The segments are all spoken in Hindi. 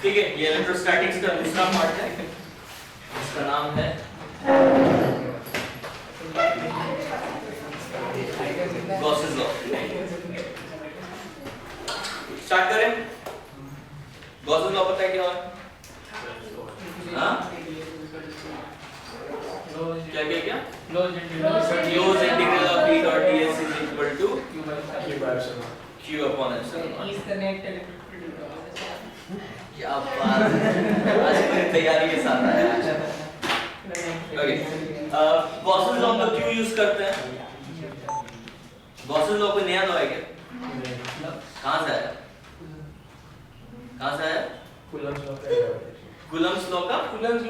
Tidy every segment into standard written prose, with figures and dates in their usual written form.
ठीक है, ये इलेक्ट्रोस्टैटिक्स का दूसरा पार्ट है, इसका नाम है गॉसेस लॉ। स्टार्ट करें। गॉसेस लॉ पता है क्या है? हाँ क्या क्या क्या? Close integral of E dot ds is equal to Q upon epsilon। क्या बात है, आज पूरी तैयारी के साथ आया आज। ओके, गॉसेस लॉ को क्यों यूज करते हैं? गॉसेस लॉ कोई नया लॉ है क्या? कहाँ से आया? कहाँ से आया? कूलम्ब्स लॉ का? कूलम्ब्स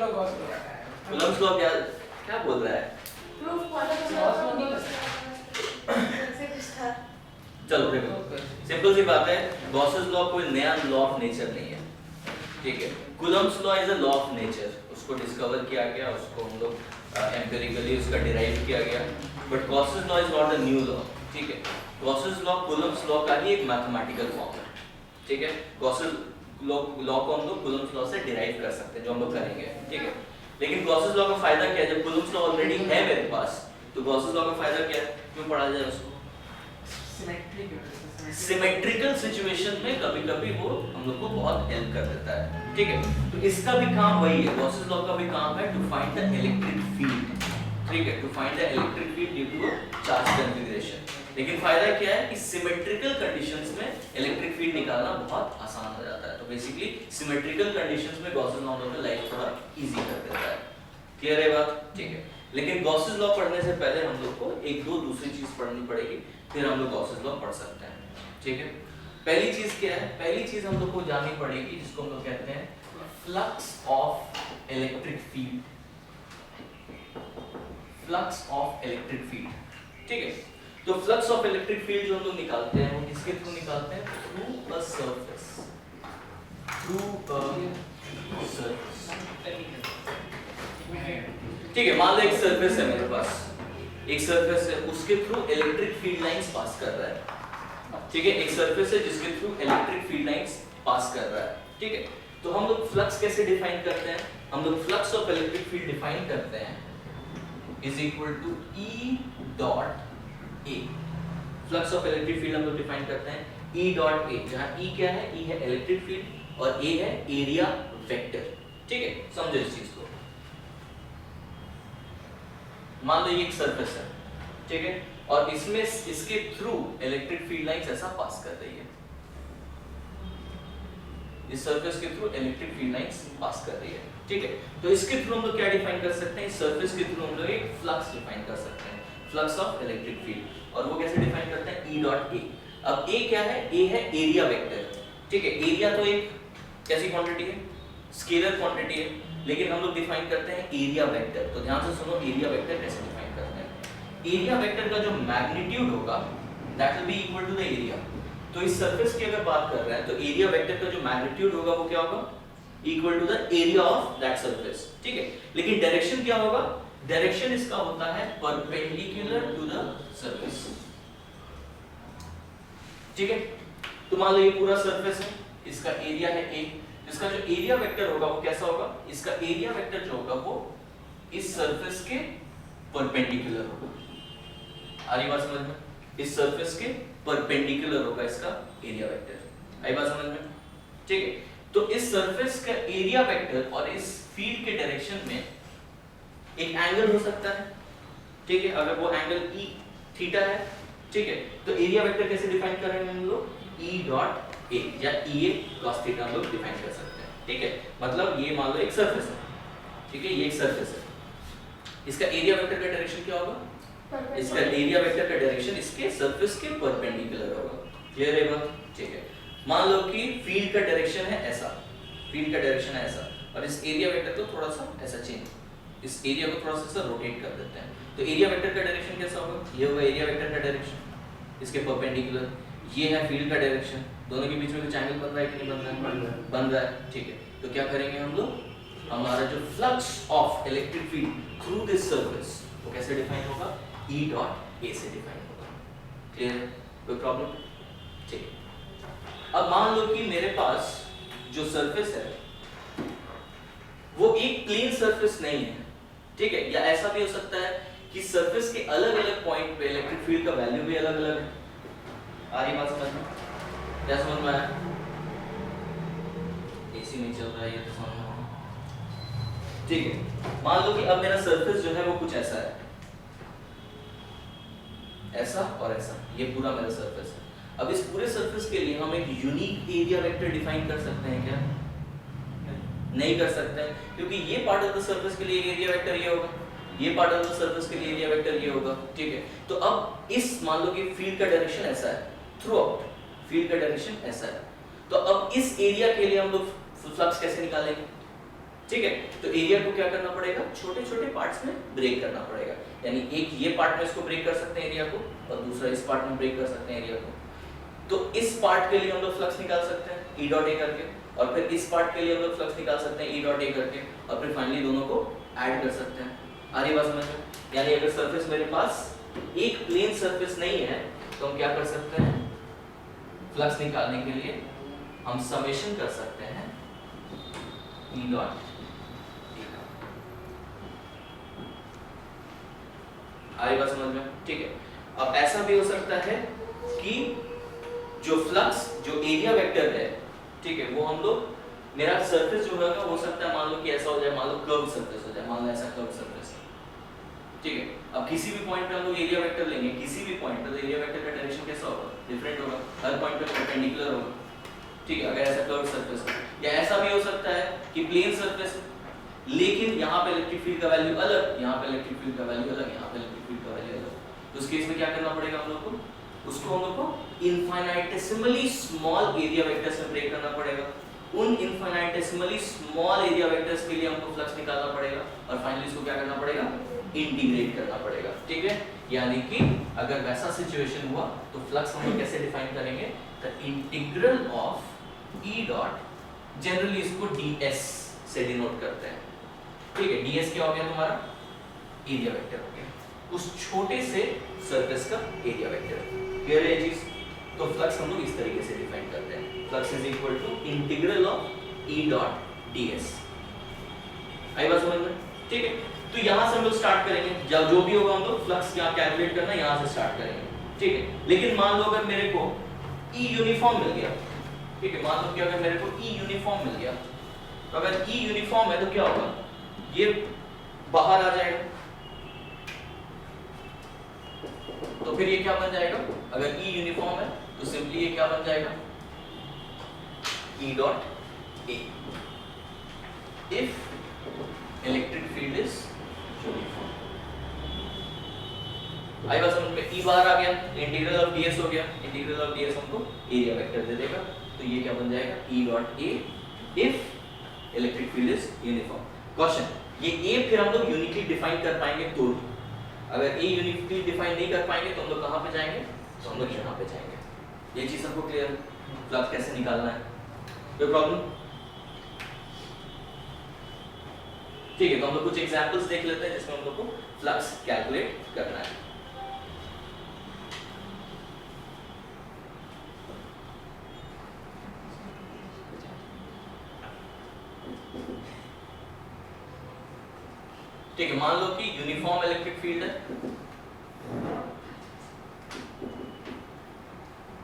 लॉ क्या क्या बोल रहा है? चलो देखो, सिंपल सी बात है, गॉसेस लॉ कोई नया लॉ ऑफ नेचर नहीं है, ठीक है। Coulomb's law is a law of nature, उसको डिस्कवर किया गया, उसको हम लोग एम्पिरिकली उसका डिराइव किया गया, but Gauss's law is not a new law, ठीक है। गॉसेस लॉ कूलम्ब्स लॉ का ही एक मैथमेटिकल फॉर्म है, ठीक है। गॉसेस लॉ को हम लोग कूलम्ब्स लॉ से डिराइव कर सकते हैं, जो हम लोग करेंगे, ठीक है। लेकिन गॉसेस लॉ का फायदा क्या है? जब कूलम्ब्स लॉ ऑलरेडी है मेरे पास, तो गॉसेस लॉ का फायदा क्या है? क्यों पढ़ा जाए उसको? सिमेट्रिकल सिचुएशन में कभी-कभी वो हम लोग को बहुत हेल्प कर देता है, ठीक है। तो इसका भी काम वही है, गॉसेस लॉ का भी काम है to find the electric field, ठीक है, to find the electric field due to a charge configuration. लेकिन फायदा क्या है कि सिमेट्रिकल कंडीशंस में इलेक्ट्रिक फील्ड निकालना बहुत आसान हो जाता है। तो बेसिकली सिमेट्रिकल कंडीशंस में गॉसेस लॉ में लाइफ थोड़ा इजी कर देता है। क्लियर है बात? ठीक है। लेकिन गॉसेस लॉ पढ़ने से पहले हम लोग को एक दो दूसरी चीज पढ़नी पड़ेगी, फिर हम लोग गॉसेस लॉ पढ़ सकते हैं, ठीक है। पहली चीज क्या है? पहली चीज हम लोग को जाननी पड़ेगी, जिसको हम लोग कहते हैं flux of electric field. Flux of electric field, ठीक है। तो फ्लक्स ऑफ इलेक्ट्रिक फील्ड जो हम लोग निकालते हैं, वो किसके थ्रू निकालते हैं? Through a surface, through a surface, ठीक है। मान लो एक सरफेस है मेरे पास, एक सरफेस है, उसके through electric field lines pass कर रहा है, ठीक है। एक सरफेस है जिसके through electric field lines pass कर रहा है, ठीक है। तो हम लोग फ्लक्स कैसे डिफाइन करते हैं? हम लोग flux of electric field define करते हैं is equal to E dot A। Flux of electric field हम लोग डिफाइन करते हैं E डॉट A, जहां E क्या है? E है इलेक्ट्रिक फील्ड और A है एरिया वेक्टर, ठीक है। समझो इस चीज को। मान लो ये एक सरफेस है, ठीक है, और इसमें इसके थ्रू इलेक्ट्रिक फील्ड लाइंस ऐसा पास कर रही है, इस सरफेस के through electric field lines pass कर रही है, ठीक है। तो इसके थ्रू हम लोग क्या डिफाइन कर सकते हैं? इस सरफेस के थ्रू हम लोग एक फ्लक्स डिफाइन कर सकते हैं, फ्लक्स ऑफ इलेक्ट्रिक फील्ड। और वो कैसे डिफाइन करते हैं? E dot A। अब A क्या है? A है एरिया वेक्टर, ठीक है। एरिया तो एक कैसी क्वांटिटी है? स्केलर क्वांटिटी है, लेकिन हम लोग डिफाइन करते हैं एरिया वेक्टर। तो ध्यान से सुनो, एरिया वेक्टर कैसे डिफाइन करते हैं? एरिया वेक्टर का जो मैग्नीट्यूड होगा that will be equal to the area. तो इस सरफेस की अगर बात कर रहे हैं तो एरिया वेक्टर का जो मैग्नीट्यूड होगा वो क्या होगा? Equal to the area of that surface, ठीक है। लेकिन डायरेक्शन क्या होगा? डायरेक्शन इसका होता है परपेंडिकुलर टू द सरफेस, ठीक है। तो मान लो ये पूरा सरफेस है, इसका एरिया है A, इसका जो एरिया वेक्टर होगा वो कैसा होगा? इसका एरिया वेक्टर जो होगा वो इस सरफेस के परपेंडिकुलर होगा। आ रही बात समझ में? इस सरफेस के परपेंडिकुलर होगा इसका एरिया वेक्टर। आई बात समझ में? ठीक है। तो इस सरफेस का एरिया वेक्टर और इस फील्ड के डायरेक्शन में एक एंगल हो सकता है, ठीक है। अगर वो एंगल E थीटा है, ठीक है, तो एरिया वेक्टर कैसे डिफाइन करेंगे हम लोग? E डॉट A या EA cos थीटा हम लोग डिफाइन कर सकते हैं, ठीक है। मतलब ये मान लो एक सरफेस है, ठीक है, ये एक सरफेस है, इसका एरिया वेक्टर का डायरेक्शन क्या होगा? इसका एरिया वेक्टर का डायरेक्शन इसके सरफेस के परपेंडिकुलर होगा। क्लियर है बात? ठीक है। मान लो कि फील्ड का डायरेक्शन है ऐसा, फील्ड का डायरेक्शन है ऐसा, और इस एरिया वेक्टर को थोड़ा सा ऐसा चेंज, इस एरिया को थोड़ा सा रोटेट कर देते हैं, तो एरिया वेक्टर का डायरेक्शन कैसा होगा? ये होगा एरिया वेक्टर का डायरेक्शन इसके परपेंडिकुलर, ये है फील्ड का डायरेक्शन, दोनों के बीच में कुछ एंगल बन रहा है कि नहीं बन रहा है? बन रहा है, ठीक है। तो क्या करेंगे हम लोग? हमारा जो flux of electric field through this surface वो कैसे डिफाइन होगा? E डॉट A से डिफाइन होगा। क्लियर है? कोई प्रॉब्लम? ठीक है। अब मान लो कि मेरे पास जो सरफेस है वो एक प्लेन सरफेस नहीं है, ठीक है। या ऐसा भी हो सकता है कि सरफेस के अलग अलग पॉइंट पे इलेक्ट्रिक फील्ड का वैल्यू भी अलग अलग है। आ रही बात समझ में? क्या समझ में आया? एसी नहीं चल रहा है ये तो समझ में आया, ठीक है। मान लो कि अब मेरा सरफेस जो है वो कुछ ऐसा है, ऐसा और ऐसा, ये पूरा मेरा सरफेस है। अब इस पूरे सरफेस के लिए हम एक यूनिक एरिया वेक्टर डिफाइन कर सकते हैं क्या? नहीं कर सकते हैं, क्योंकि ये पार्ट ऑफ द सरफेस के लिए एरिया वेक्टर ये होगा, ये पार्ट ऑफ द सरफेस के लिए एरिया वेक्टर ये होगा, ठीक है। तो अब इस मान लो कि फील्ड का डायरेक्शन ऐसा है, थ्रू आउट फील्ड का डायरेक्शन ऐसा है, तो अब इस एरिया के लिए हम लोग फ्लक्स कैसे निकालेंगे? ठीक है, तो एरिया को क्या करना पड़ेगा? छोटे छोटे पार्ट्स में ब्रेक करना पड़ेगा। यानी एक ये पार्ट में इसको ब्रेक कर सकते हैं एरिया को, और दूसरा इस पार्ट में ब्रेक कर सकते हैं एरिया को। तो इस पार्ट के लिए हम लोग फ्लक्स निकाल सकते हैं E डॉट A करके, और फिर इस पार्ट के लिए हम लोग फ्लक्स निकाल सकते हैं E डॉट A करके, और फिर फाइनली दोनों को ऐड कर सकते हैं। आ रही बात समझ में? यानी अगर सरफेस मेरे पास एक प्लेन सरफेस नहीं है तो हम क्या कर सकते हैं? फ्लक्स निकालने के लिए हम समेशन कर सकते हैं E डॉट A का। आ रही बात समझ में? ठीक है। अब ऐसा भी हो सकता है कि जो फ्लक्स, जो एरिया वेक्टर है, ठीक है, वो हम लोग, मेरा सरफेस जो होगा हो सकता है मान लो कि ऐसा हो जाए, मान लो कर्व सरफेस हो जाए, मान लो ऐसा कर्व सरफेस, ठीक है। अब किसी भी पॉइंट पे हम लोग एरिया वेक्टर लेंगे, किसी भी पॉइंट पे, तो एरिया वेक्टर का डायरेक्शन कैसा होगा? डिफरेंट होगा, हर पॉइंट पे परपेंडिकुलर होगा, ठीक है, अगर ऐसा कर्व सरफेस है। या ऐसा भी हो सकता है कि प्लेन सरफेस है, लेकिन यहाँ पे इलेक्ट्रिक फील्ड का वैल्यू अलग, यहाँ पे इलेक्ट्रिक फील्ड का वैल्यू अलग, यहाँ पे इलेक्ट्रिक फील्ड का वैल्यू अलग। तो उस केस में क्या करना पड़ेगा हम लोग को? उसको हम लोग को इनफाइनाइटेसिमली स्मॉल एरिया वेक्टर्स में ब्रेक करना पड़ेगा। उन इनफाइनाइटेसिमली स्मॉल एरिया वेक्टर्स के लिए हमको फ्लक्स निकालना पड़ेगा, और फाइनली इसको क्या करना पड़ेगा? इंटीग्रेट करना पड़ेगा, ठीक है। यानी कि अगर वैसा सिचुएशन हुआ तो फ्लक्स हम लोग कैसे डिफाइन करेंगे? The integral of E dot, generally इसको ds से डिनोट करते हैं, ठीक है। ds क्या हो गया तुम्हारा? एरिया वेक्टर हो गया, उस छोटे से सरफेस का एरिया वेक्टर। क्लियर है चीज? तो फ्लक्स हम लोग इस तरीके से डिफाइन करते हैं, flux is equal to integral of E dot ds। आई बात समझ में? ठीक है। तो यहां से हम लोग स्टार्ट करेंगे, जब जो भी होगा हम लोग फ्लक्स क्या कैलकुलेट करना यहां से स्टार्ट करेंगे, ठीक है। लेकिन मान लो अगर मेरे को E यूनिफॉर्म मिल गया, ठीक है, मान लो कि अगर मेरे को E यूनिफॉर्म मिल गया, तो अगर E यूनिफॉर्म है तो क्या होगा? ये बाहर आ जाएगा, तो फिर ये क्या बन जाएगा? अगर E यूनिफॉर्म है तो सिंपली ये क्या बन जाएगा? E dot A if electric field is uniform। आई बात समझ में? E बाहर आ गया, इंटीग्रल ऑफ ds हो गया, इंटीग्रल ऑफ ds हमको एरिया वेक्टर दे देगा, तो ये क्या बन जाएगा? E dot A if electric field is uniform। Question, ये A फिर हम लोग यूनिकली डिफाइन कर पाएंगे तो ही। अगर A यूनिकली डिफाइन नहीं कर पाएंगे तो हम लोग कहाँ पे जाएंगे? तो हम लोग यहाँ पे जाएंगे। ये चीज हमको क्लियर? फ्लक्स कैसे निकालना है? कोई प्रॉब्लम? ठीक है, तो हम लोग कुछ एग्जांपल्स देख लेते हैं जिसमें हम लोग को फ्लक्स कैलकुलेट करना है। ठीक है, मान लो कि यूनिफॉर्म इलेक्ट्रिक फील्ड है,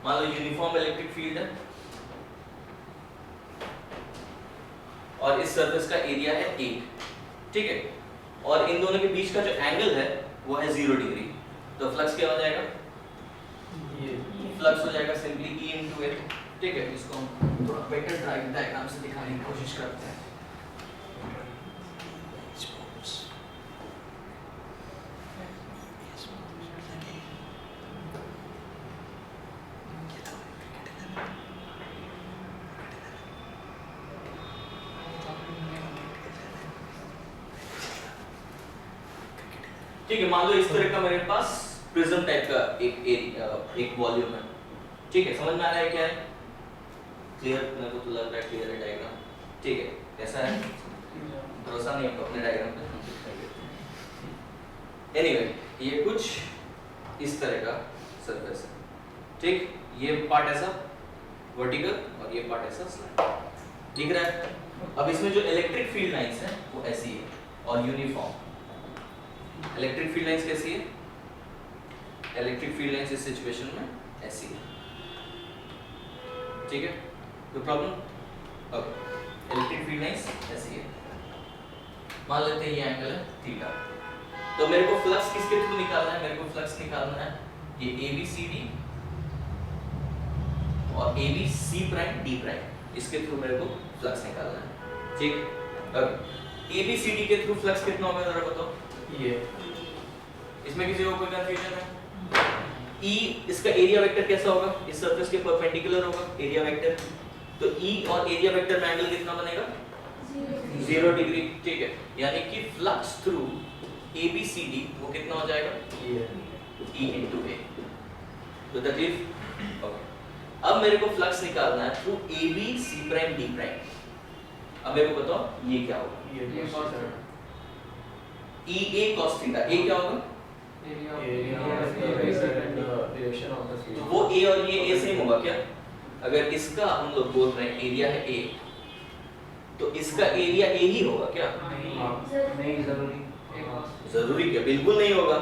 मान लो यूनिफॉर्म इलेक्ट्रिक फील्ड है, और इस सरफेस का एरिया है 1, ठीक है, और इन दोनों के बीच का जो एंगल है वो है 0 डिग्री। तो फ्लक्स क्या हो जाएगा? फ्लक्स हो जाएगा सिंपली E into A, ठीक है। इसको हम थोड़ा बेटर डायग्राम से दिखाने की कोशिश करते हैं। ठीक है, मान लो इस तरह का मेरे पास प्रिज्म टाइप का एक वॉल्यूम है, ठीक है। समझ में आ रहा है क्या है? क्लियर? मेरे को तो लग रहा है क्लियर है डायग्राम, ठीक है। कैसा है? भरोसा नहीं आपको अपने डायग्राम पे? एनीवे, ये कुछ इस तरह का सरफेस है, ठीक। ये पार्ट ऐसा वर्टिकल और ये पार्ट ऐसा स्लैंट, दिख रहा है? अब इसमें जो इलेक्ट्रिक फील्ड लाइंस है वो ऐसी है और यूनिफॉर्म। इलेक्ट्रिक फील्ड लाइंस कैसी है? इलेक्ट्रिक फील्ड लाइंस इस सिचुएशन में ऐसी है, ठीक है? कोई problem? Okay, electric field lines ऐसी है। मान लेते हैं ये एंगल है थीटा। तो मेरे को फ्लक्स किसके थ्रू निकालना है? मेरे को फ्लक्स निकालना है ये ABCD और ABC प्राइम D प्राइम, इसके थ्रू मेरे को फ्लक्स निकालना है, ठीक? अब ABCD के थ्रू फ्लक्स कितना होगा जरा बताओ? ये इसमें किसी को कोई कंफ्यूजन है? E इसका एरिया वेक्टर कैसा होगा? इस सरफेस के परपेंडिकुलर होगा एरिया वेक्टर। तो E और एरिया वेक्टर में एंगल कितना बनेगा? 0 डिग्री, ठीक है? यानी कि फ्लक्स थ्रू ABCD वो कितना हो जाएगा? E into A। तो तकलीफ? ओके। अब मेरे को फ्लक्स निकालना है through ABC prime D prime. अब मेरे को बताओ ये क्या होगा? EA cos theta. A क्या होगा? तो वो A और ये A सेम होगा क्या? अगर इसका हम लोग बोल रहे हैं एरिया है A, तो इसका एरिया A ही होगा क्या? नहीं जरूरी। जरूरी क्या? बिल्कुल नहीं होगा,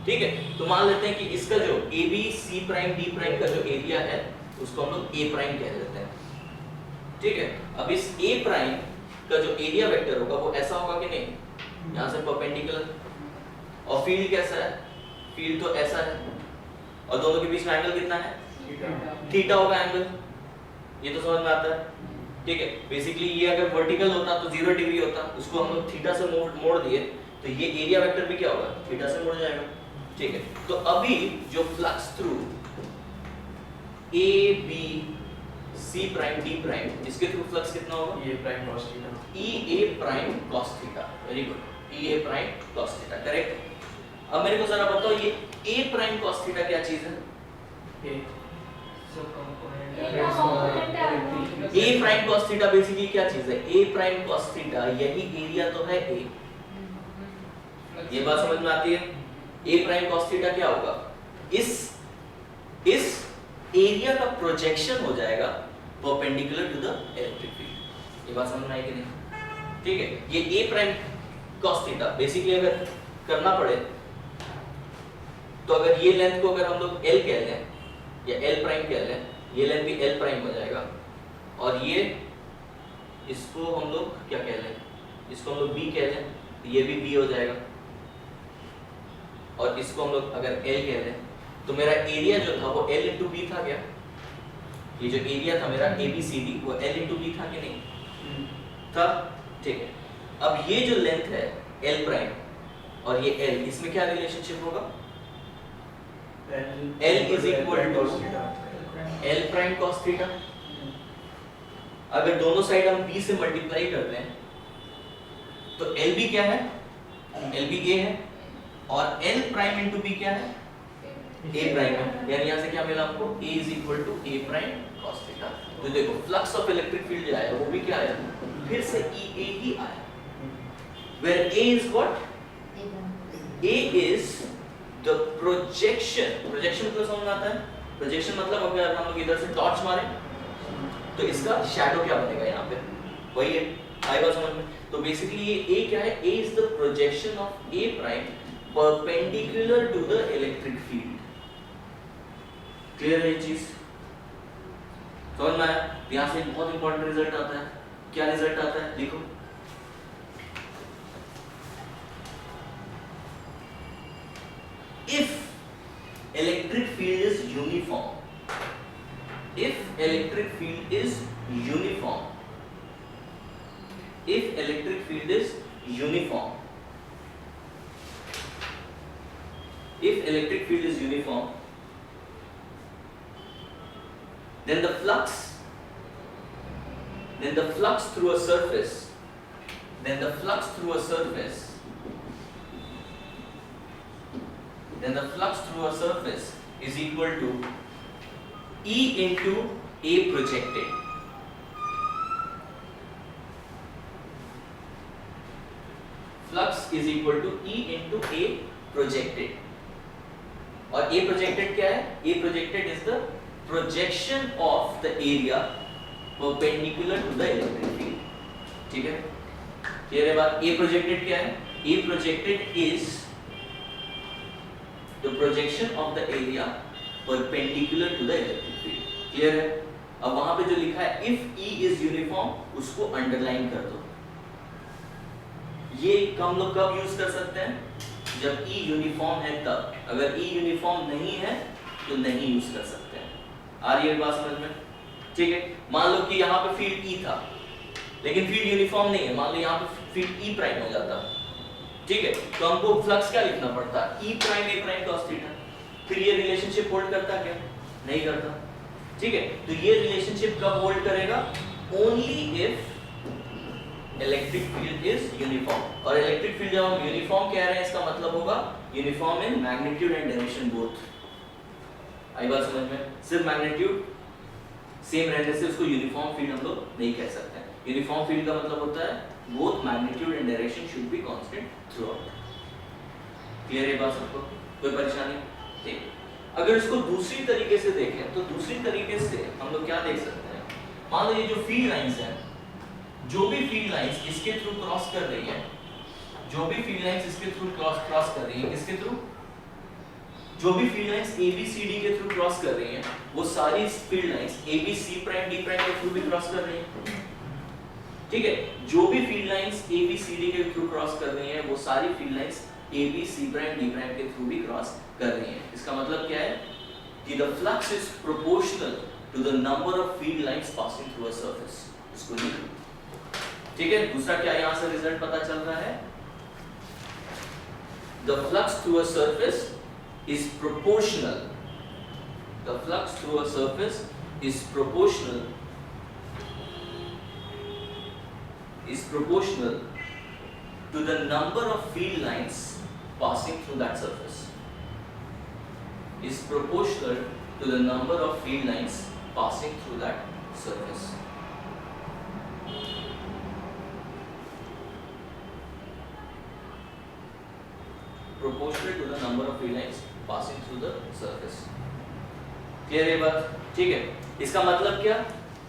ठीक है? तो मान लेते हैं कि इसका जो ABC प्राइम D प्राइम का जो एरिया है उसको हम लोग A प्राइम कह देते हैं, ठीक है? अब इस A प्राइम का जो एरिया वेक्टर होगा वो ऐसा होगा कि नहीं? यहाँ से परपेंडिकुलर। और फील्ड कैसा है? फील्ड तो ऐसा है और दोनों के बीच में एंगल कितना है? थीटा होगा एंगल। ये तो समझ में आता है, ठीक है? बेसिकली ये अगर वर्टिकल होता तो 0 डिग्री होता, उसको हम लोग थीटा से मोड़ दिए तो ये एरिया वेक्टर भी क्या होगा? थीटा से मुड़ जाएगा, ठीक है? तो अभी जो flux through ABC prime D prime, इसके थ्रू फ्लक्स कितना होगा? ये prime cos theta. EA prime cos theta. Very good, EA prime cos theta, correct? अब मेरे को जरा बताओ ये A प्राइम cos थीटा क्या चीज है? A prime cos theta basically क्या चीज है? A प्राइम cos थीटा यही एरिया तो है A। ये बात समझ में आती है? A प्राइम cos थीटा क्या होगा? इस एरिया का प्रोजेक्शन हो जाएगा perpendicular to the electric field. ये बात समझ में आई कि नहीं? ठीक है? ये A prime cos theta basically अगर करना पड़े तो अगर ये लेंथ को अगर हम लोग L कह लें या L प्राइम कह लें, ये लेंथ भी L प्राइम हो जाएगा और ये इसको हम लोग क्या कह लें? इसको हम लोग B कह लें तो ये भी B हो जाएगा और इसको हम लोग अगर L कह लें तो मेरा एरिया जो था वो L into B था क्या? ये जो एरिया था मेरा ABCD वो L into B था कि नहीं? था, ठीक है? अब ये जो लेंथ है L प्राइम और ये L, इसमें क्या रिलेशनशिप होगा? L is equal to L prime cos theta. अगर दोनों साइड हम B से मल्टीप्लाई करते हैं तो LB क्या है? LB A है और L प्राइम इंटू B क्या है? A प्राइम है। यानी यहाँ से क्या मिला हमको? A is equal to A prime cos theta. तो देखो फ्लक्स ऑफ इलेक्ट्रिक फील्ड जो आया वो भी क्या आया? फिर से EA ही आया। Where A is what? A is the projection। projection मतलब समझ में आता है? projection मतलब अगर हम लोग इधर से टॉर्च मारें तो इसका शैडो क्या बनेगा यहाँ पे? वही है, आएगा समझ में? तो बेसिकली ये A क्या है? A is the projection of A prime perpendicular to the electric field। Clear है ये चीज? समझ में आया? यहाँ से बहुत इंपॉर्टेंट रिजल्ट आता है। क्या रिजल्ट आता है? देखो, if electric field is uniform, if electric field is uniform, if electric field is uniform, if electric field is uniform, then the flux through a surface, then the flux through a surface is equal to E into A projected। Flux is equal to E into A projected। और A projected क्या है? A projected is the projection of the area perpendicular to the electric field. ठीक है, क्लियर है बात? A projected क्या है? A projected is the projection of the area perpendicular to the electric field. Clear है? अब वहां पे जो लिखा है if E is uniform, उसको अंडरलाइन कर दो। ये हम लोग कब यूज कर सकते हैं? जब E यूनिफॉर्म है तब। अगर E यूनिफॉर्म नहीं है तो नहीं यूज कर सकते हैं। आ रही है बात समझ में? ठीक है, मान लो कि यहाँ पे फील्ड E था लेकिन फील्ड यूनिफॉर्म नहीं है, मान लो यहाँ पे फील्ड E प्राइम हो जाता, ठीक है, तो हमको फ्लक्स क्या लिखना पड़ता? E prime A prime cos theta. फिर ये रिलेशनशिप होल्ड करता क्या? नहीं करता। ठीक है, तो ये रिलेशनशिप कब होल्ड करेगा? Only if electric field is uniform. और इलेक्ट्रिक फील्ड जब हम यूनिफॉर्म कह रहे हैं इसका मतलब होगा uniform in magnitude and direction both. आई बात समझ में? सिर्फ मैग्नीट्यूड सेम रहने से उसको यूनिफॉर्म फील्ड हम लोग नहीं कह सकते। यूनिफॉर्म फील्ड का मतलब होता है both magnitude and direction should be constant through out. Clear है बात सबको? कोई परेशानी? ठीक। अगर इसको दूसरी तरीके से देखें तो दूसरी तरीके से हम लोग क्या देख सकते हैं? मान लो ये जो फील्ड लाइंस हैं, जो भी फील्ड लाइंस इसके थ्रू क्रॉस कर रही है, जो भी फील्ड लाइंस इसके थ्रू क्रॉस कर रही है, किसके थ्रू? जो भी फील्ड लाइंस ABCD के थ्रू क्रॉस कर रही हैं, वो सारी field lines ABC prime D prime के थ्रू भी क्रॉस कर रही हैं। ठीक है, जो भी फील्ड लाइंस ABCD के थ्रू क्रॉस कर रही हैं, वो सारी field lines ABC prime D prime के थ्रू भी क्रॉस कर रही हैं। इसका मतलब क्या है? कि the flux is proportional to the number of field lines passing through a surface। इसको लिख लो। ठीक है, दूसरा क्या यहाँ से रिजल्ट पता चल रहा है? The flux through a surface is proportional. The flux through a surface is proportional to the number of field lines passing through that surface. Is proportional to the number of field lines passing through that surface. Proportional to the number of field lines passing through the surface. Clear है बात? ठीक है, इसका मतलब क्या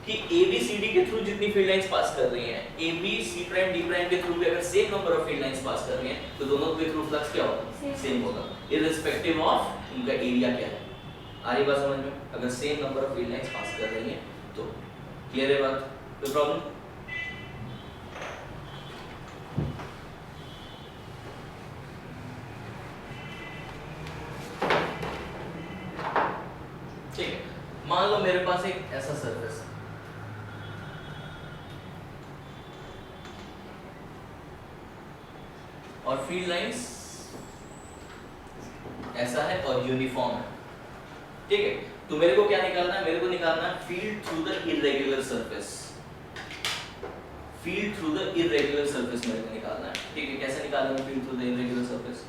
कि ABCD के थ्रू जितनी फील्ड लाइंस पास कर रही हैं, ABC प्राइम D प्राइम के थ्रू भी अगर same number of field lines pass कर रही हैं, तो दोनों के थ्रू फ्लक्स क्या होगा? सेम होगा, इररिस्पेक्टिव ऑफ उनका एरिया क्या है। आ रही बात समझ में? अगर same number of field lines pass कर रही हैं तो। क्लियर है बात? कोई प्रॉब्लम? ठीक है, मान लो मेरे पास एक ऐसा सरफेस है, और फील्ड लाइंस ऐसा है और यूनिफॉर्म है। ठीक है, तो मेरे को क्या निकालना है? मेरे को निकालना है field through the irregular surface. Field through the irregular surface मेरे को निकालना है। ठीक है, कैसे निकालेंगे field through the irregular surface?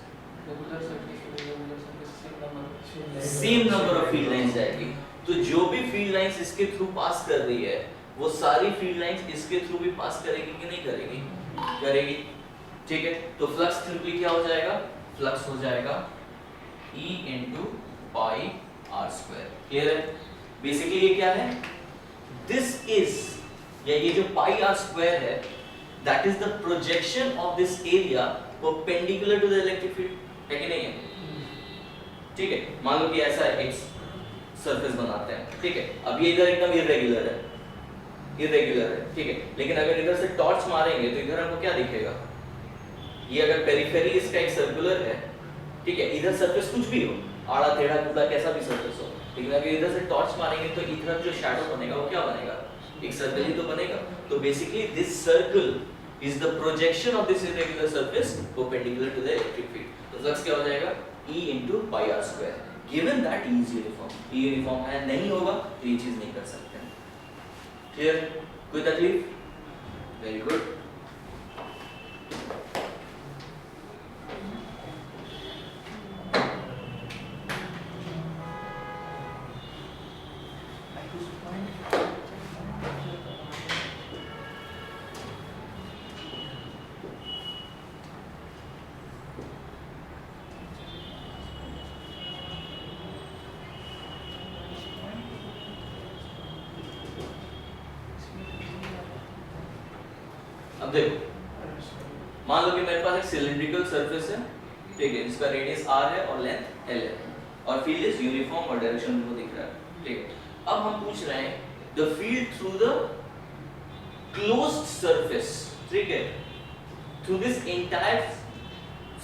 Same number of field lines जाएगी, तो जो भी फील्ड लाइंस इसके थ्रू पास कर रही है, वो सारी फील्ड लाइंस इसके थ्रू भी पास करेगी कि नहीं करेगी? करेगी। ठीक है, तो फ्लक्स सिंपली क्या हो जाएगा? फ्लक्स हो जाएगा E into pi r square। Clear है? बेसिकली ये क्या है? दिस इज, या ये जो pi r square है, that is the projection of this area perpendicular to the electric field, है कि नहीं है? ठीक है, मान लो कि ऐसा एक सरफेस बनाते हैं। ठीक है, अब ये इधर एकदम इरेगुलर है, ठीक है, लेकिन अगर इधर से टॉर्च मारेंगे तो इधर हमको क्या दिखेगा? ये अगर पेरिफेरी इसका एक सर्कुलर है, ठीक है, इधर सरफेस कुछ भी हो, आड़ा टेढ़ा टुकड़ा कैसा भी सरफेस हो, लेकिन अगर इधर से टॉर्च मारेंगे तो इधर जो शैडो बनेगा वो क्या बनेगा? एक सर्कल ही तो बनेगा। तो basically this circle is the projection of this irregular surface perpendicular to the electric field. तो फ्लक्स क्या हो जाएगा? E into pi r square, given that E is uniform। E uniform है, नहीं होगा तो ये चीज नहीं कर सकते हैं। क्लियर? कोई तकलीफ? Very good. अब देखो, मान लो कि मेरे पास एक सिलिंड्रिकल सरफेस है, ठीक है, जिसका रेडियस r है और लेंथ l है, और फील्ड इज यूनिफॉर्म और डायरेक्शन को दिख रहा है, ठीक है। अब हम पूछ रहे हैं the field through the closed surface, ठीक है, through this entire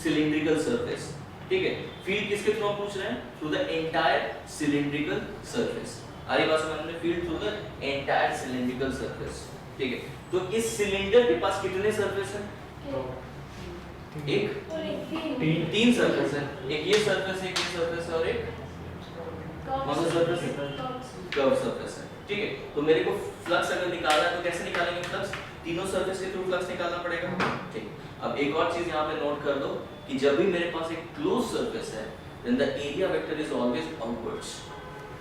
cylindrical surface, ठीक है। फील्ड किसके थ्रू पूछ रहे हैं? Through the entire cylindrical surface. आ रही बात समझ में? Field through the entire cylindrical surface, ठीक है। तो इस सिलेंडर के पास कितने सरफेस हैं? एक तीन सरफेस है, एक ये सरफेस है, एक ये सरफेस है, और एक कौन सा सरफेस है? कर्व सरफेस है, ठीक है। तो मेरे को फ्लक्स अगर निकालना है तो कैसे निकालेंगे फ्लक्स? तीनों सरफेस के थ्रू फ्लक्स निकालना पड़ेगा, ठीक। अब एक और चीज यहाँ पे नोट कर दो कि जब भी मेरे पास एक क्लोज सरफेस है then the area vector is always outwards,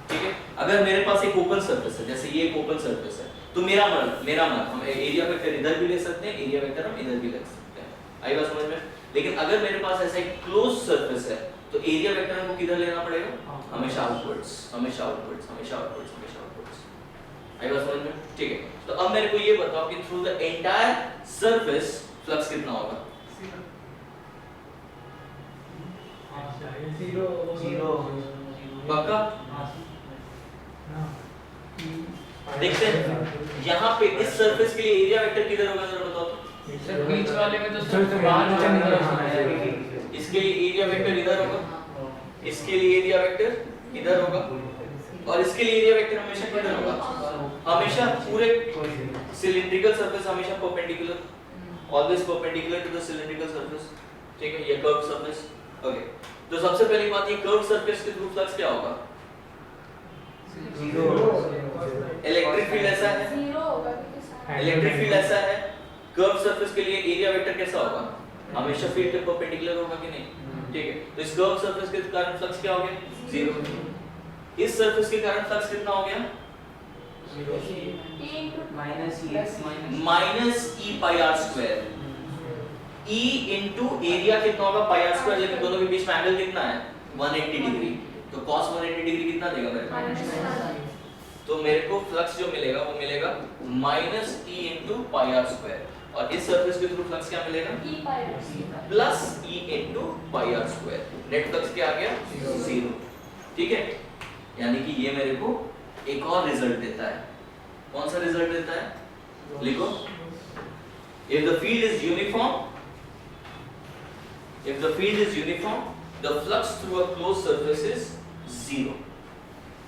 ठीक है। अगर मेरे पास एक ओपन सरफेस है, जैसे ये एक ओपन सरफेस है, तो मेरा मन हम एरिया वेक्टर इधर भी ले सकते हैं, एरिया वेक्टर हम इधर भी ले सकते हैं। आई बात समझ में? लेकिन अगर मेरे पास ऐसा एक क्लोज सरफेस है तो एरिया वेक्टर हमको किधर लेना पड़ेगा? हमेशा आउटवर्ड्स, हमेशा आउटवर्ड्स, हमेशा आउटवर्ड्स, हमेशा आउटवर्ड्स। आई बात समझ में? ठीक है। तो अब मेरे को ये बताओ कि through the entire surface flux कितना होगा? जीरो। पक्का? देखते हैं यहाँ पे इस सरफेस के लिए एरिया वेक्टर किधर होगा जरा बताओ तो। सर बीच वाले में तो सिर्फ बाहर इसके लिए एरिया वेक्टर इधर होगा, इसके लिए एरिया वेक्टर इधर होगा, और इसके लिए एरिया वेक्टर हमेशा किधर होगा? हमेशा पूरे सिलिंड्रिकल सरफेस हमेशा perpendicular, always perpendicular to the cylindrical surface, ठीक है। ये कर्व सरफेस, ओके। तो सबसे पहली बात, ये कर्व सरफेस के थ्रू फ्लक्स क्या होगा? जीरो। इलेक्ट्रिक फील्ड ऐसा है, जीरो होगा क्योंकि इलेक्ट्रिक फील्ड ऐसा है, कर्व सरफेस के लिए एरिया वेक्टर कैसा होगा? हमेशा फील्ड के परपेंडिकुलर होगा कि नहीं? ठीक है। तो इस कर्व सरफेस के कारण फ्लक्स क्या हो गया? जीरो। इस सरफेस के कारण फ्लक्स कितना हो गया? Minus E pi are square. E into area कितना होगा? पाई आर स्क्वायर, लेकिन दोनों के बीच में एंगल कितना है? 180 डिग्री। तो cos 180 डिग्री कितना देगा मेरे को? तो मेरे को फ्लक्स जो मिलेगा वो मिलेगा minus E into pi are square, और इस सरफेस के थ्रू फ्लक्स क्या मिलेगा? E pi R plus E into pi are square. Net flux क्या आ गया? जीरो, ठीक है। यानी कि ये मेरे को एक और रिजल्ट देता है। कौन सा रिजल्ट देता है? लिखो, if the field is uniform, if the field is uniform, the flux through a closed surface is zero,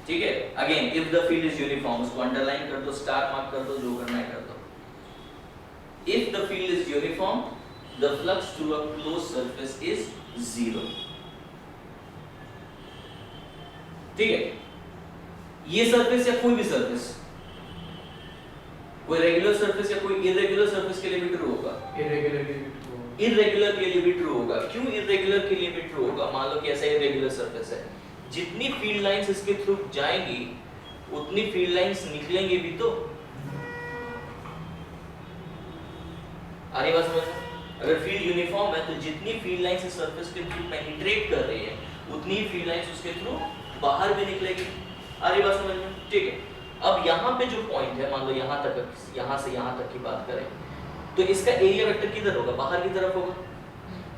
ठीक है। Again, if the field is uniform, उसको अंडरलाइन कर दो, स्टार मार्क कर दो, जो करना है कर दो। If the field is uniform, the flux through a closed surface is zero, ठीक है। ये सरफेस या कोई भी सरफेस, कोई रेगुलर सरफेस या कोई इरेगुलर सरफेस के लिए भी ट्रू होगा। इरेगुलर के लिए भी ट्रू होगा। क्यों इरेगुलर के लिए भी ट्रू होगा? मान लो कि ऐसा इरेगुलर सरफेस है, जितनी फील्ड लाइंस इसके थ्रू जाएंगी उतनी फील्ड लाइंस निकलेंगी भी तो। आ रही बात समझ में? अगर फील्ड यूनिफॉर्म है तो जितनी फील्ड लाइंस इस सरफेस के थ्रू पेनिट्रेट कर रही है उतनी ही फील्ड लाइंस उसके थ्रू बाहर भी निकलेगी। आ रही बात समझ में? ठीक है। अब यहाँ पे जो पॉइंट है, मान लो यहाँ तक, यहाँ से यहाँ तक की बात करें तो इसका एरिया वेक्टर किधर होगा? बाहर की तरफ होगा।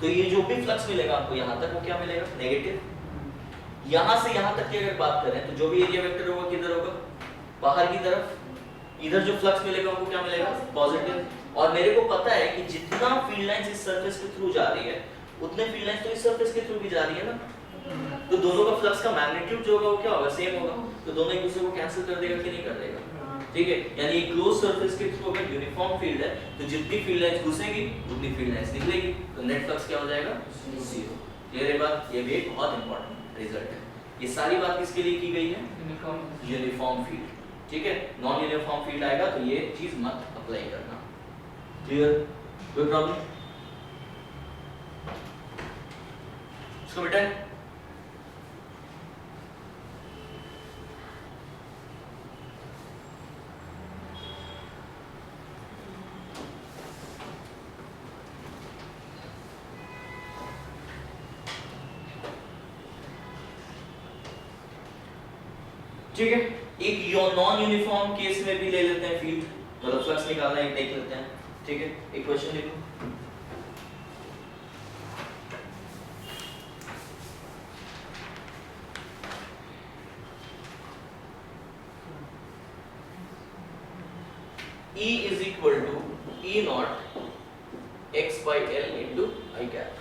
तो ये जो भी फ्लक्स मिलेगा आपको यहाँ तक, वो क्या मिलेगा? नेगेटिव। यहाँ से यहाँ तक की अगर बात करें तो जो भी एरिया वेक्टर होगा किधर होगा? बाहर की तरफ। इधर जो फ्लक्स मिलेगा वो क्या मिलेगा? पॉजिटिव। और मेरे को पता है कि जितना फील्ड लाइंस इस सरफेस के थ्रू जा रही है उतने फील्ड लाइंस तो इस सरफेस के थ्रू भी जा रही है ना, तो दोनों का फ्लक्स का मैग्नीट्यूड जो होगा वो क्या होगा? सेम होगा। तो दोनों एक दूसरे को कैंसिल कर देगा कि नहीं कर देगा? ठीक है। यानी एक क्लोज सरफेस के थ्रू अगर यूनिफॉर्म फील्ड है तो जितनी फील्ड लाइंस घुसेगी उतनी फील्ड लाइंस निकलेगी, तो नेट फ्लक्स क्या हो जाएगा? जीरो। क्लियर है बात? ये भी एक बहुत इंपॉर्टेंट रिजल्ट है। ये सारी बात किसके लिए की गई है? यूनिफॉर्म फील्ड, ठीक है। नॉन यूनिफॉर्म फील्ड आएगा तो ये चीज मत अप्लाई करना। क्लियर? कोई प्रॉब्लम? इसको बेटा ठीक है। एक नॉन यूनिफॉर्म केस में भी ले लेते हैं फील्ड, मतलब फ्लक्स निकालना है, देख लेते हैं। ठीक है, एक क्वेश्चन लिखो। E is equal to E naught x by L into I cap।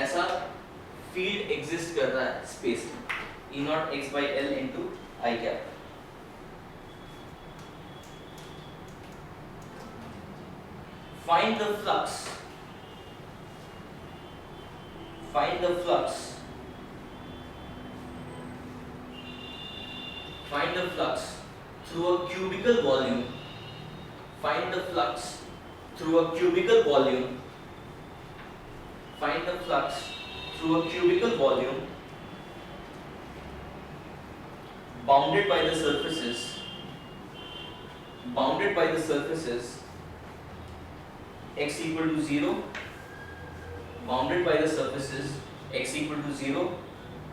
ऐसा फील्ड एग्जिस्ट कर रहा है स्पेस में, E naught x by L into I cap। Find the flux, find the flux, find the flux through a cubical volume, find the flux through a cubical volume, find the flux through a cubical volume bounded by the surfaces, bounded by the surfaces x equal to 0, bounded by the surfaces x equal to 0,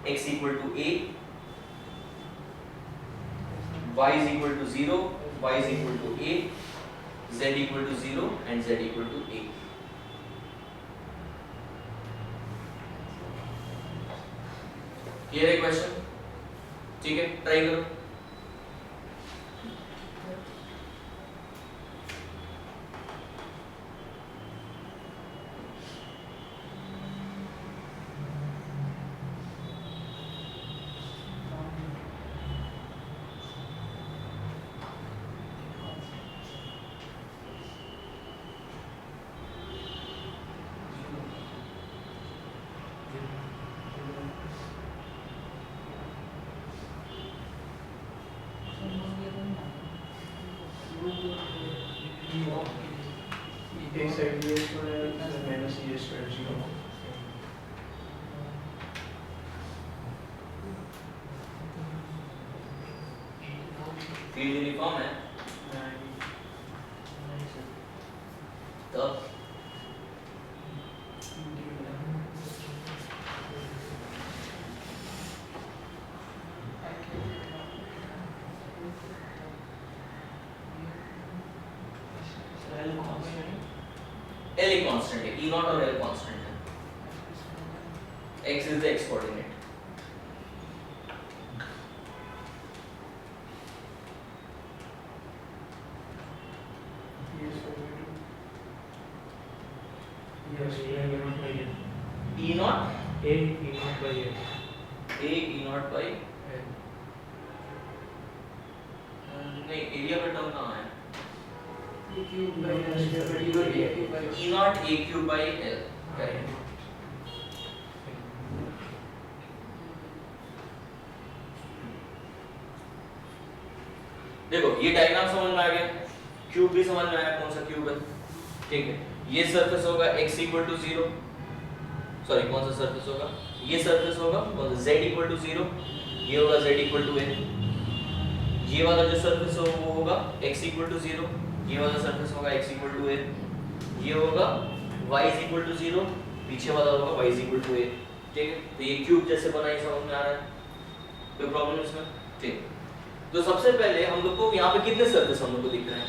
x equal to a, y is equal to 0, y is equal to a, z equal to 0 and z equal to a। Clear है क्वेश्चन? ठीक है, ट्राई करो। एक साइड ये स्क्वायर माइनस ये स्क्वायर 0। फील्ड यूनिफॉर्म है तब L एक कांस्टेंट है, E नॉट और L कांस्टेंट है, x is the x coordinate. E not A E naught by L। A E not by नहीं, एरिया का टर्म कहाँ है? E not A cube by L, correct. देखो ये डायग्राम समझ में आ गया, क्यूब भी समझ में आया कौन सा क्यूब है, ठीक है। ये सरफेस होगा x इक्वल टू 0, सॉरी कौन सा सरफेस होगा, ये सरफेस होगा कौन सा, z इक्वल टू 0, ये होगा z इक्वल टू a। ये वाला जो सरफेस होगा वो होगा x इक्वल टू 0, ये वाला सरफेस होगा x इक्वल टू a, ये होगा y इज इक्वल टू 0, पीछे वाला होगा y is equal to a, ठीक है। तो ये क्यूब जैसे बना ही समझ में आ रहा है, कोई प्रॉब्लम इसमें? ठीक। तो सबसे पहले हम लोग को यहाँ पे कितने सरफेस हम लोग को दिख रहे हैं?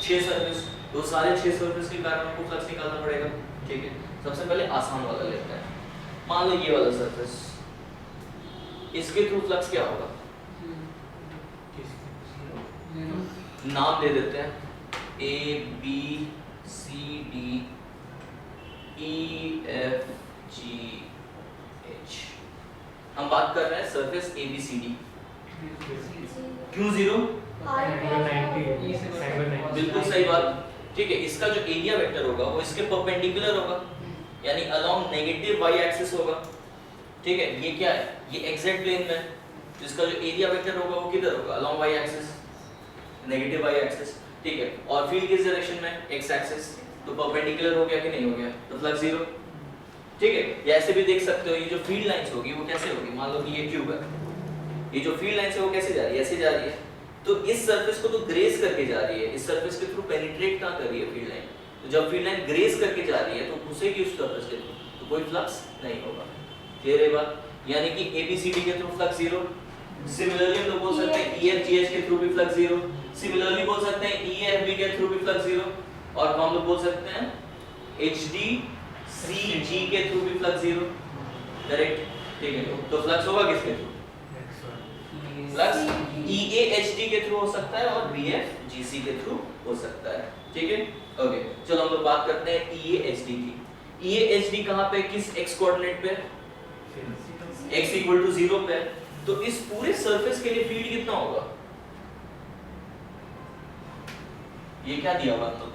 6 सरफेस। तो सारे 6 सरफेस के कारण हमको फ्लक्स निकालना पड़ेगा, ठीक है। सबसे पहले आसान वाला लेते हैं, मान लो ये वाला सरफेस, इसके थ्रू फ्लक्स क्या होगा? नाम दे देते हैं A B C D E F G H। हम बात कर रहे हैं सरफेस ABCD। क्यों 0? बिल्कुल सही बात, ठीक है। इसका जो एरिया वेक्टर होगा वो इसके परपेंडिकुलर होगा, यानी अलोंग नेगेटिव y एक्सिस होगा, ठीक है। ये क्या है? ये एक्जेक्ट प्लेन में, तो इसका जो एरिया वेक्टर होगा वो किधर होगा? Along y axis, negative y axis, ठीक है। और फील्ड किस डायरेक्शन में? x एक्सिस, तो परपेंडिकुलर हो गया कि नहीं हो गया? तो फ्लक्स 0, ठीक है। या ऐसे भी देख सकते हो, ये जो फील्ड लाइंस होगी वो कैसे होगी? मान लो कि ये क्यूब है, ये जो फील्ड लाइंस है वो कैसे जा रही है? ऐसे जा रही है, तो इस सरफेस को तो ग्रेस करके जा रही है, इस सरफेस के थ्रू पेनिट्रेट कहां कर रही है? Field line. तो जब फील्ड लाइन ग्रेस करके जा रही है तो घुसेगी उस सरफेस के थ्रू, तो कोई फ्लक्स नहीं होगा। क्लियर है बात? यानी कि ABCD के थ्रू फ्लक्स 0। सिमिलरली हम लोग बोल सकते हैं EFGH के थ्रू भी फ्लक्स 0, सिमिलरली बोल सकते हैं EFB के थ्रू भी फ्लक्स 0, और हम लोग बोल सकते हैं HD CG के थ्रू भी फ्लक्स जीरो, करेक्ट, ठीक है। तो फ्लक्स होगा किसके थ्रू? फ्लक्स EA HD के थ्रू हो सकता है और BF GC के थ्रू हो सकता है, ठीक है। ओके, चलो हम लोग बात करते हैं EA HD की। EA HD कहाँ पे, किस x कोऑर्डिनेट पे? x इक्वल टू 0 पे। तो इस पूरे सरफेस के लिए फील्ड कितना होगा? ये क्या दिया हुआ तो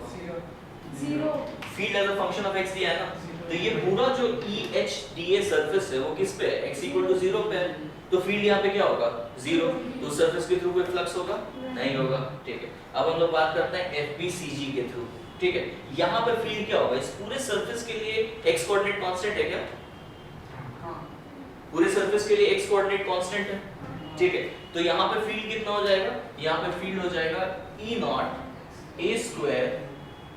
zero. Field as a function of x दिया है ना, तो ये पूरा जो EHDA सरफेस है वो किस पे है? x इक्वल टू 0 पे है। तो फील्ड यहाँ पे क्या होगा? 0। तो सरफेस के थ्रू कोई फ्लक्स होगा? नहीं होगा, ठीक है। अब हम लोग बात करते हैं FBCG के थ्रू, ठीक है। यहाँ पर फील्ड क्या होगा? इस पूरे सरफेस के लिए x कोऑर्डिनेट कांस्टेंट है क्या? पूरे सरफेस के लिए x कोऑर्डिनेट कांस्टेंट है, ठीक है। तो यहाँ पे फील्ड कितना हो जाएगा? यहाँ पे फील्ड हो जाएगा E not A square,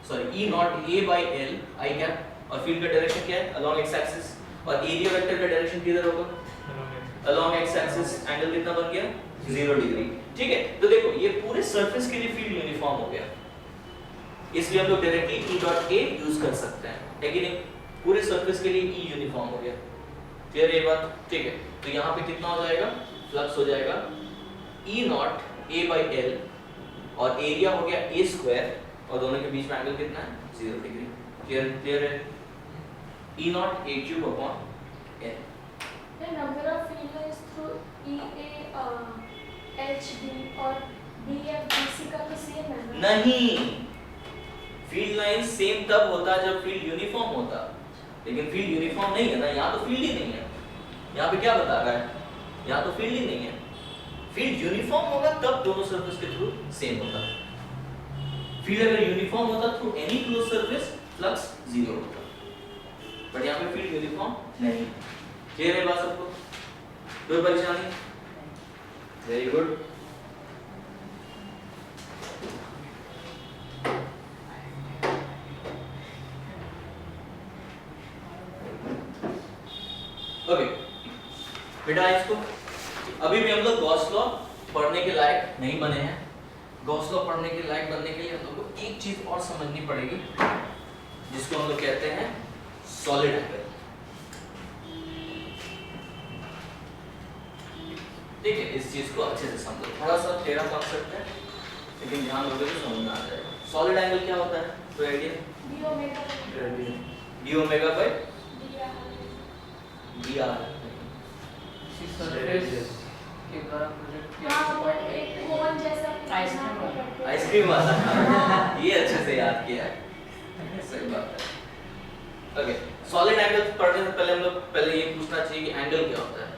sorry E not A by L I cap, और फील्ड का डायरेक्शन क्या है? Along x axis. और एरिया वेक्टर का डायरेक्शन किधर होगा? Along x axis. एंगल कितना बन गया? 0 डिग्री, ठीक है। तो देखो ये पूरे सरफेस के लिए फील्ड यूनिफॉर्म हो गया, इसलिए हम लोग directly E dot A use कर सकते हैं, है कि नहीं? पूरे सरफेस के लिए E यूनिफॉर्म हो गया, क्लियर ये बात, ठीक है। तो यहाँ पे कितना हो जाएगा? फ्लक्स हो जाएगा E not A by L, और एरिया हो गया A स्क्वायर, और दोनों के बीच में एंगल कितना है? 0 डिग्री, क्लियर है। E not A cube upon L। The number of field lines through EA, HD और BF GC का तो सेम है ना? नहीं, फील्ड लाइन सेम तब होता है जब फील्ड यूनिफॉर्म होता, लेकिन फील्ड यूनिफॉर्म नहीं है ना, यहाँ तो फील्ड ही नहीं है। यहाँ पे क्या बता रहा है? यहाँ तो फील्ड ही नहीं है। फील्ड यूनिफॉर्म होगा तब दोनों सरफेस के थ्रू सेम होता। फील्ड अगर यूनिफॉर्म होता through any close surface flux 0 होता, बट यहाँ पे फील्ड यूनिफॉर्म नहीं। क्लियर है बात सबको? कोई परेशानी? Very good. ओके बेटा, इसको अभी भी हम लोग गॉस लॉ पढ़ने के लायक नहीं बने हैं। गॉस लॉ पढ़ने के लायक बनने के लिए हम लोग को एक चीज और समझनी पड़ेगी, जिसको हम लोग कहते हैं सॉलिड एंगल, ठीक है। इस चीज को अच्छे से समझो, थोड़ा सा टेढ़ा कॉन्सेप्ट है लेकिन ध्यान दोगे तो समझ में आ जाएगा। सॉलिड एंगल क्या होता है? कोई idea? D omega d omega by dr। Surface के द्वारा प्रोजेक्ट हाँ, वो एक कोन जैसा आइसक्रीम वाला ये अच्छे से याद किया है, सही बात है। ओके, सॉलिड एंगल पढ़ने से पहले हम लोग पहले ये पूछना चाहिए कि एंगल क्या होता है।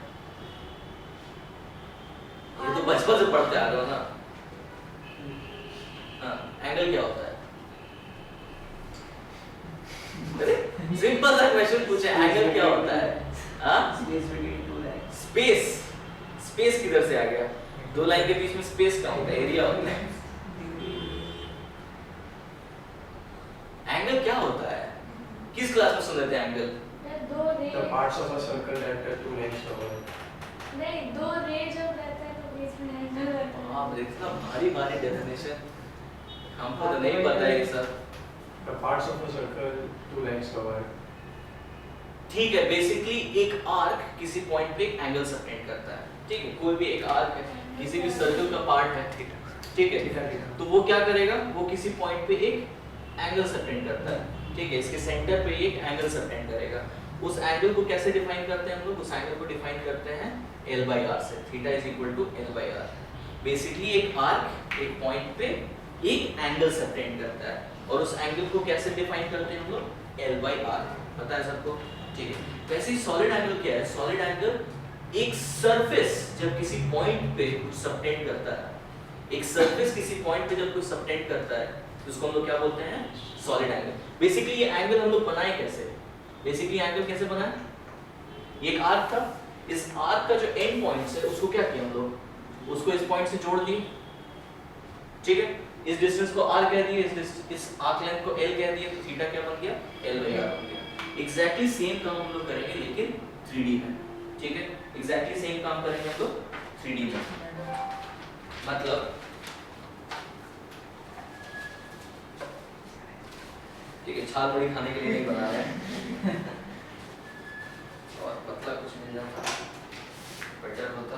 ये तो बचपन से पढ़ते आ रहे हो ना। हाँ, एंगल क्या होता है? सिंपल सा क्वेश्चन पूछे, एंगल क्या होता है? हाँ, space between two lines. Space किधर से आ गया? दो लाइन के बीच में स्पेस क्या होता है? एरिया होता है। एंगल क्या होता है? किस क्लास में सुन रहे थे एंगल? दो रे The parts of a circle that are two lengths covered. नहीं, दो रे जब रहता है तो बीच में एंगल रहता है। हाँ, इतना भारी भारी डेफिनेशन हमको तो नहीं पता है ये सब। The parts of a circle two lengths covered. ठीक है, बेसिकली एक आर्क किसी पॉइंट पे एक एंगल सबटेंड करता है, ठीक है। कोई भी एक आर्क है, किसी भी सर्कल का पार्ट है, ठीक है। तो वो क्या करेगा? वो किसी पॉइंट पे एक एंगल सबटेंड करता है, ठीक है। इसके सेंटर पे एक एंगल सबटेंड करेगा। उस एंगल को कैसे डिफाइन करते हैं हम लोग? उस एंगल को डिफाइन करते हैं L by R से। Theta is equal to L by R। Basically एक आर्क एक पॉइंट पे एक एंगल सबटेंड करता है, और उस एंगल को कैसे डिफाइन करते हैं हम लोग? L by R। पता है सबको? ठीक है। वैसे ही सॉलिड एंगल क्या है? सॉलिड एंगल एक सरफेस जब किसी पॉइंट पे कुछ सबटेंड करता है, एक सरफेस किसी पॉइंट पे जब कुछ सबटेंड करता है तो उसको हम लोग क्या बोलते हैं? Solid angle. बेसिकली ये एंगल हम लोग बनाए कैसे? बेसिकली एंगल कैसे बनाए? ये एक आर्क था, इस आर्क का जो एंड पॉइंट्स है उसको क्या किया हम लोग? उसको इस पॉइंट से जोड़ दिए, ठीक है। इस डिस्टेंस को r कह दिए, इस आर्क लेंथ को l कह दिए, तो थीटा क्या बन गया? L by R बन गया। एग्जैक्टली सेम काम हम लोग करेंगे लेकिन 3D में, ठीक है। एग्जैक्टली सेम काम करेंगे हम लोग 3D में। मतलब छाल मुड़ी खाने के लिए नहीं बना रहे हैं। और पतला कुछ मिल जाता बेटर होता।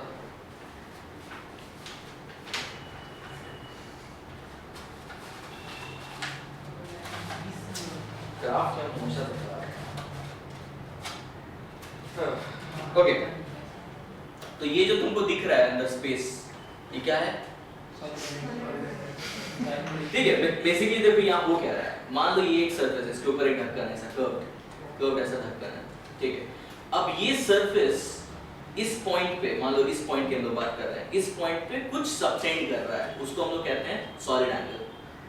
ग्राफ में हमेशा बता रहा है। ओके, तो ये जो तुमको दिख रहा है अंदर स्पेस, ये क्या है? ठीक है, बेसिकली देखो यहाँ वो कह रहा है, मान लो ये एक सरफेस है, इसके ऊपर एक ढक्कन है, ऐसा कर्व ऐसा ढक्कन है, ठीक है। अब ये सरफेस इस पॉइंट पे, मान लो इस पॉइंट की हम लोग बात कर रहे हैं, इस पॉइंट पे कुछ सबटेंड कर रहा है, उसको हम लोग कहते हैं सॉलिड एंगल।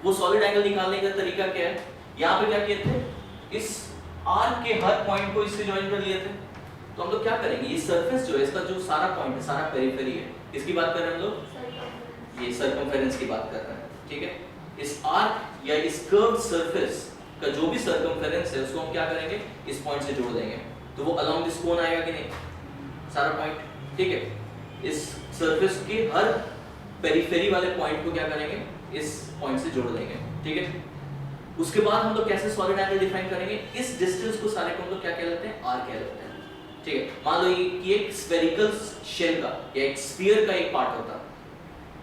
वो सॉलिड एंगल निकालने का तरीका क्या है? यहाँ पे क्या किए थे, इस आर्क के हर पॉइंट को इससे ज्वाइन कर लिए थे। तो हम लोग क्या करेंगे, ये सरफेस जो है, इसका जो सारा पॉइंट है, सारा पेरिफेरी है, किसकी बात कर रहे हैं हम लोग? ये सर्कमफेरेंस की बात कर रहे हैं, ठीक है। इस आर्क या इस कर्व्ड सरफेस का जो भी सर्कमफेरेंस है, उसको हम क्या करेंगे, इस पॉइंट से जोड़ देंगे, तो वो अलोंग दिस कोन आएगा कि नहीं, सारा पॉइंट, ठीक है। इस सरफेस के हर पेरिफेरी वाले पॉइंट को क्या करेंगे, इस पॉइंट से जोड़ देंगे, ठीक है। उसके बाद हम लोग कैसे सॉलिड एंगल डिफाइन करेंगे, इस डिस्टेंस को सारे को हम लोग क्या कहते हैं, आर कहते हैं, ठीक है। मान लो ये एक स्फेरिकल शेल का या एक स्फीयर का एक पार्ट होता,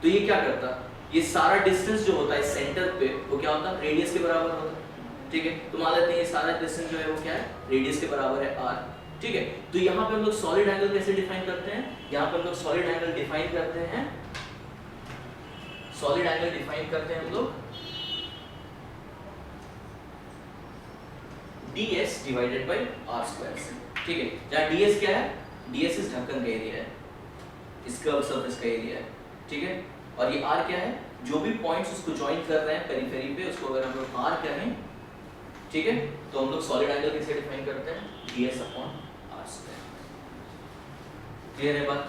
तो ये क्या करता, ये सारा डिस्टेंस जो होता है सेंटर पे, वो क्या होता है, रेडियस के बराबर होता है, ठीक है। तो मान लेते हैं ये सारा डिस्टेंस जो है वो क्या है, रेडियस के बराबर है आर, ठीक है। तो यहाँ पे हम लोग सॉलिड एंगल कैसे डिफाइन करते हैं, यहाँ पे हम लोग सॉलिड एंगल डिफाइन करते हैं, सॉलिड एंगल डिफाइन करते हैं हम लोग ds divided by r square से, ठीक है। जहाँ ds क्या है, ds इस ढक्कन का एरिया है, इस कर्व सरफेस का एरिया है, ठीक है। और ये r क्या है, जो भी पॉइंट्स उसको ज्वाइन कर रहे हैं पेरिफेरी पे, उसको अगर हम लोग r कहें, ठीक है, तो हम लोग सॉलिड एंगल कैसे डिफाइन करते हैं, ds upon r square. Clear है बात?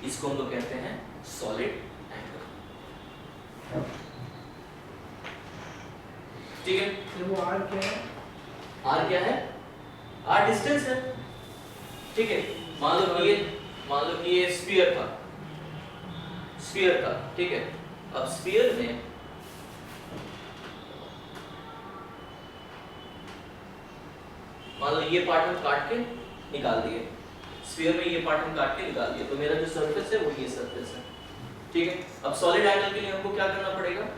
इसको हम लोग कहते हैं सॉलिड एंगल, ठीक है। तो वो आर क्या है? r क्या है, r डिस्टेंस है, ठीक है। मान लो कि ये स्फीयर था, ठीक है। अब स्फीयर में मान लो ये पार्ट हम काट के निकाल दिए, स्फीयर में ये पार्ट हम काट के निकाल दिए, तो मेरा जो सरफेस है वो ये सरफेस है, ठीक है। अब सॉलिड एंगल के लिए हमको क्या करना पड़ेगा,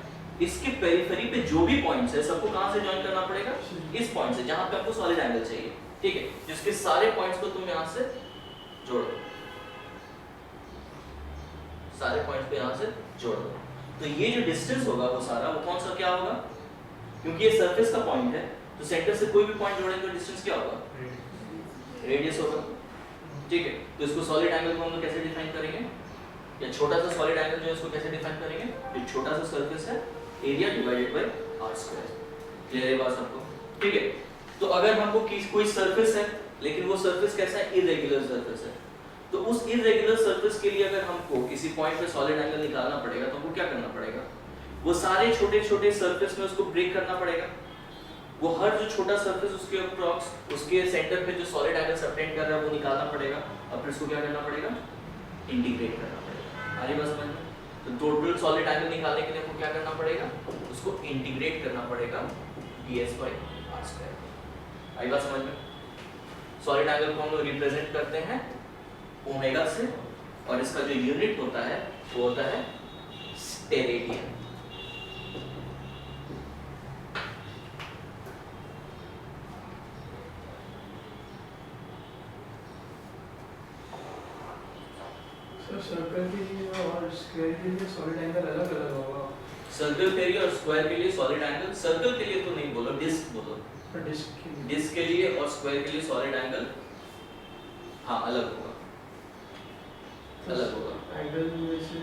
इसके पेरिफेरी पे जो भी पॉइंट्स है सबको कहां से ज्वाइन करना पड़ेगा, इस पॉइंट से, जहां पे आपको सॉलिड एंगल चाहिए, ठीक है। जिसके सारे पॉइंट्स को तुम यहां से जोड़ो, सारे पॉइंट्स को यहां से जोड़ दो, तो ये जो डिस्टेंस होगा वो सारा, वो कौन सा क्या होगा, क्योंकि ये सरफेस का पॉइंट है, तो सेंटर से कोई भी पॉइंट जोड़ेंगे तो डिस्टेंस क्या होगा, रेडियस होगा, ठीक है। तो इसको सॉलिड एंगल को हम लोग कैसे डिफाइन करेंगे, या छोटा सा सॉलिड एंगल जो है इसको कैसे डिफाइन करेंगे, ये छोटा सा सरफेस है, area divided by r square. Clear है बात सबको, ठीक है। तो अगर हमको कोई सरफेस है, लेकिन वो सरफेस कैसा है, इरेगुलर सरफेस है, तो उस इरेगुलर सरफेस के लिए अगर हमको किसी पॉइंट पे सॉलिड एंगल निकालना पड़ेगा, तो हमको क्या करना पड़ेगा, वो सारे छोटे-छोटे सरफेस में उसको ब्रेक करना पड़ेगा, वो हर जो छोटा सरफेस उसके अप्रॉक्स, उसके सेंटर पे जो सॉलिड एंगल सबटेंड कर रहा है वो निकालना पड़ेगा, और फिर उसको क्या करना पड़ेगा, इंटीग्रेट करना पड़ेगा। आ रही बात समझ में? तो टोटल सॉलिड एंगल निकालने के लिए हमको क्या करना पड़ेगा, उसको इंटीग्रेट करना पड़ेगा ds by r स्क्वायर। आई बात समझ में? सॉलिड एंगल को हम लोग रिप्रेजेंट करते हैं ओमेगा से, और इसका जो यूनिट होता है वो होता है स्टेरेडियन। सर्कल के लिए और स्क्वायर के लिए सॉलिड एंगल अलग अलग होगा। सर्कल के लिए और स्क्वायर के लिए सॉलिड एंगल, सर्कल के लिए तो नहीं बोलो, डिस्क बोलो, डिस्क के लिए और स्क्वायर के लिए सॉलिड एंगल हाँ अलग होगा, अलग होगा। एंगल में से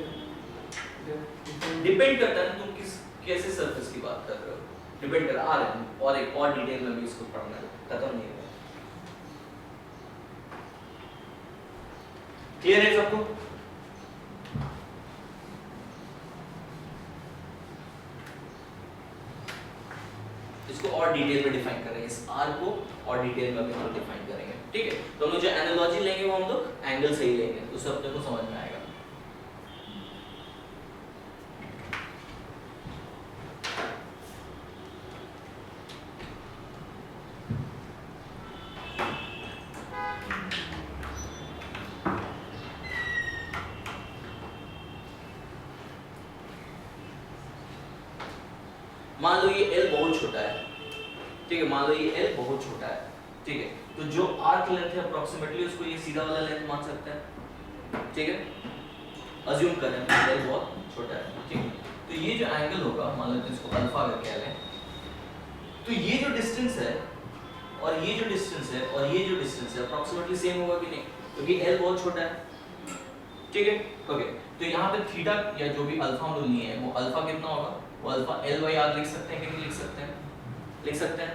डिपेंड करता है तुम किस कैसे सरफेस की बात कर रहे हो, डिपेंड कर आ रहे हैं, और एक और डिटेल में भी इसको पढ़ना है, खत्म नहीं होगा। क्लियर है सबको? इसको और डिटेल में डिफाइन करेंगे, इस आर को और डिटेल में भी हम डिफाइन करेंगे, ठीक है। तो हम लोग जो एनालॉजी लेंगे वो हम लोग एंगल से ही लेंगे, तो सब अपने को समझ में आएगा। मान लो ये L बहुत छोटा है, ठीक है, मान लो ये L बहुत छोटा है, ठीक है, तो जो आर्क लेंथ है अप्रोक्सीमेटली उसको ये सीधा वाला लेंथ मान सकते हैं, ठीक है, अज्यूम करें L बहुत छोटा है, ठीक है, तो ये जो एंगल होगा मान लेते हैं इसको अल्फा अगर कह लें, तो ये जो डिस्टेंस है और ये जो डिस्टेंस है और ये जो डिस्टेंस है अप्रोक्सीमेटली सेम होगा कि नहीं, क्योंकि L बहुत छोटा है, ठीक है, ओके, तो यहाँ पे थीटा या जो भी अल्फा हम लोग लिए हैं वो अल्फा कितना होगा, वो अल्फा L/R लिख सकते हैं कि नहीं लिख सकते हैं, लिख सकते हैं,